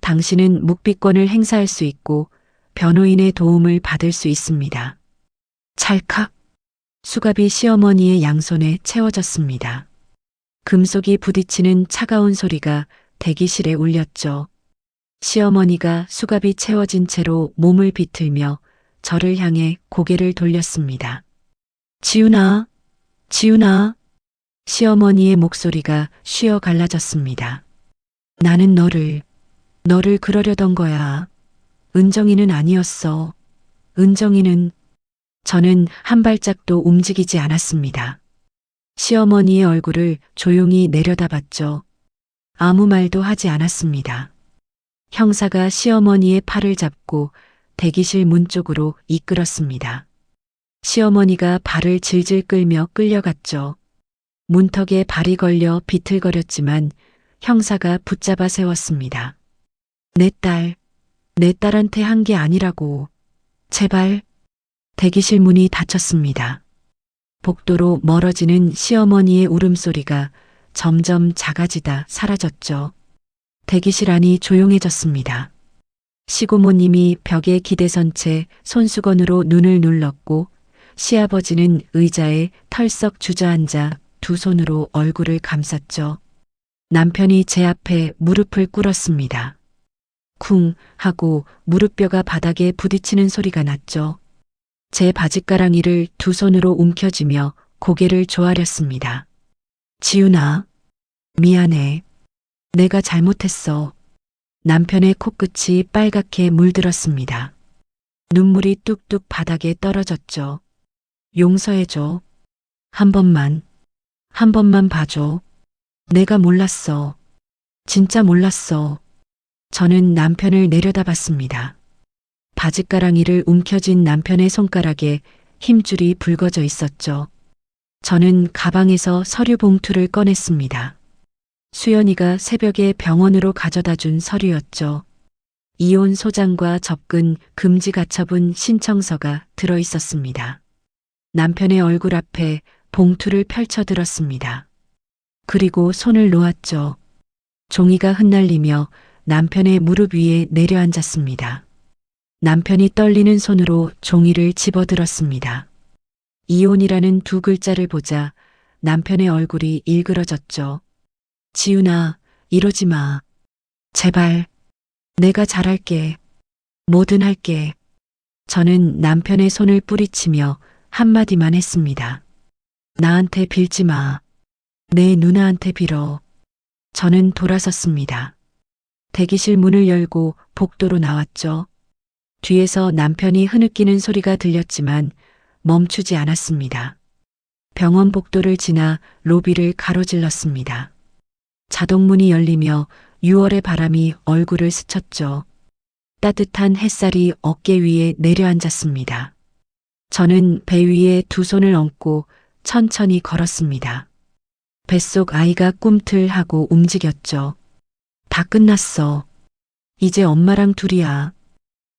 당신은 묵비권을 행사할 수 있고 변호인의 도움을 받을 수 있습니다. 찰칵! 수갑이 시어머니의 양손에 채워졌습니다. 금속이 부딪히는 차가운 소리가 대기실에 울렸죠. 시어머니가 수갑이 채워진 채로 몸을 비틀며 저를 향해 고개를 돌렸습니다. 지훈아, 지훈아. 시어머니의 목소리가 쉬어 갈라졌습니다. 나는 너를 그러려던 거야. 은정이는 아니었어. 은정이는. 저는 한 발짝도 움직이지 않았습니다. 시어머니의 얼굴을 조용히 내려다봤죠. 아무 말도 하지 않았습니다. 형사가 시어머니의 팔을 잡고 대기실 문 쪽으로 이끌었습니다. 시어머니가 발을 질질 끌며 끌려갔죠. 문턱에 발이 걸려 비틀거렸지만 형사가 붙잡아 세웠습니다. 내 딸한테 한 게 아니라고. 제발. 대기실 문이 닫혔습니다. 복도로 멀어지는 시어머니의 울음소리가 점점 작아지다 사라졌죠. 대기실 안이 조용해졌습니다. 시고모님이 벽에 기대선 채 손수건으로 눈을 눌렀고 시아버지는 의자에 털썩 주저앉아 두 손으로 얼굴을 감쌌죠. 남편이 제 앞에 무릎을 꿇었습니다. 쿵 하고 무릎뼈가 바닥에 부딪히는 소리가 났죠. 제 바짓가랑이를 두 손으로 움켜쥐며 고개를 조아렸습니다. 지훈아, 미안해. 내가 잘못했어. 남편의 코끝이 빨갛게 물들었습니다. 눈물이 뚝뚝 바닥에 떨어졌죠. 용서해줘. 한 번만 봐줘. 내가 몰랐어. 진짜 몰랐어. 저는 남편을 내려다봤습니다. 바짓가랑이를 움켜쥔 남편의 손가락에 힘줄이 붉어져 있었죠. 저는 가방에서 서류 봉투를 꺼냈습니다. 수연이가 새벽에 병원으로 가져다 준 서류였죠. 이혼 소장과 접근 금지 가처분 신청서가 들어 있었습니다. 남편의 얼굴 앞에 봉투를 펼쳐 들었습니다. 그리고 손을 놓았죠. 종이가 흩날리며 남편의 무릎 위에 내려앉았습니다. 남편이 떨리는 손으로 종이를 집어들었습니다. 이혼이라는 두 글자를 보자 남편의 얼굴이 일그러졌죠. 지훈아, 이러지 마. 제발. 내가 잘할게. 뭐든 할게. 저는 남편의 손을 뿌리치며 한마디만 했습니다. 나한테 빌지 마. 내 누나한테 빌어. 저는 돌아섰습니다. 대기실 문을 열고 복도로 나왔죠. 뒤에서 남편이 흐느끼는 소리가 들렸지만 멈추지 않았습니다. 병원 복도를 지나 로비를 가로질렀습니다. 자동문이 열리며 6월의 바람이 얼굴을 스쳤죠. 따뜻한 햇살이 어깨 위에 내려앉았습니다. 저는 배 위에 두 손을 얹고 천천히 걸었습니다. 뱃속 아이가 꿈틀하고 움직였죠. 다 끝났어. 이제 엄마랑 둘이야.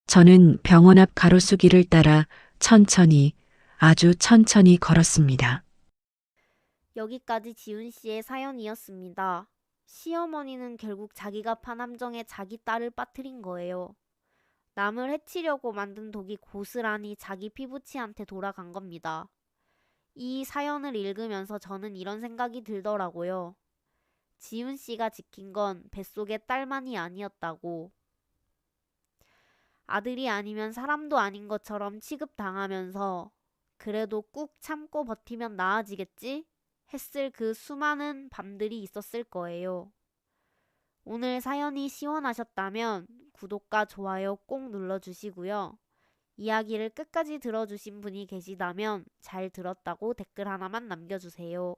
저는 병원 앞 가로수길을 따라 천천히, 아주 천천히 걸었습니다. 여기까지 지훈 씨의 사연이었습니다. 시어머니는 결국 자기가 판 함정에 자기 딸을 빠뜨린 거예요. 남을 해치려고 만든 독이 고스란히 자기 피부치한테 돌아간 겁니다. 이 사연을 읽으면서 저는 이런 생각이 들더라고요. 지훈 씨가 지킨 건 뱃속의 딸만이 아니었다고. 아들이 아니면 사람도 아닌 것처럼 취급당하면서 그래도 꾹 참고 버티면 나아지겠지? 했을 그 수많은 밤들이 있었을 거예요. 오늘 사연이 시원하셨다면 구독과 좋아요 꼭 눌러주시고요. 이야기를 끝까지 들어주신 분이 계시다면 잘 들었다고 댓글 하나만 남겨주세요.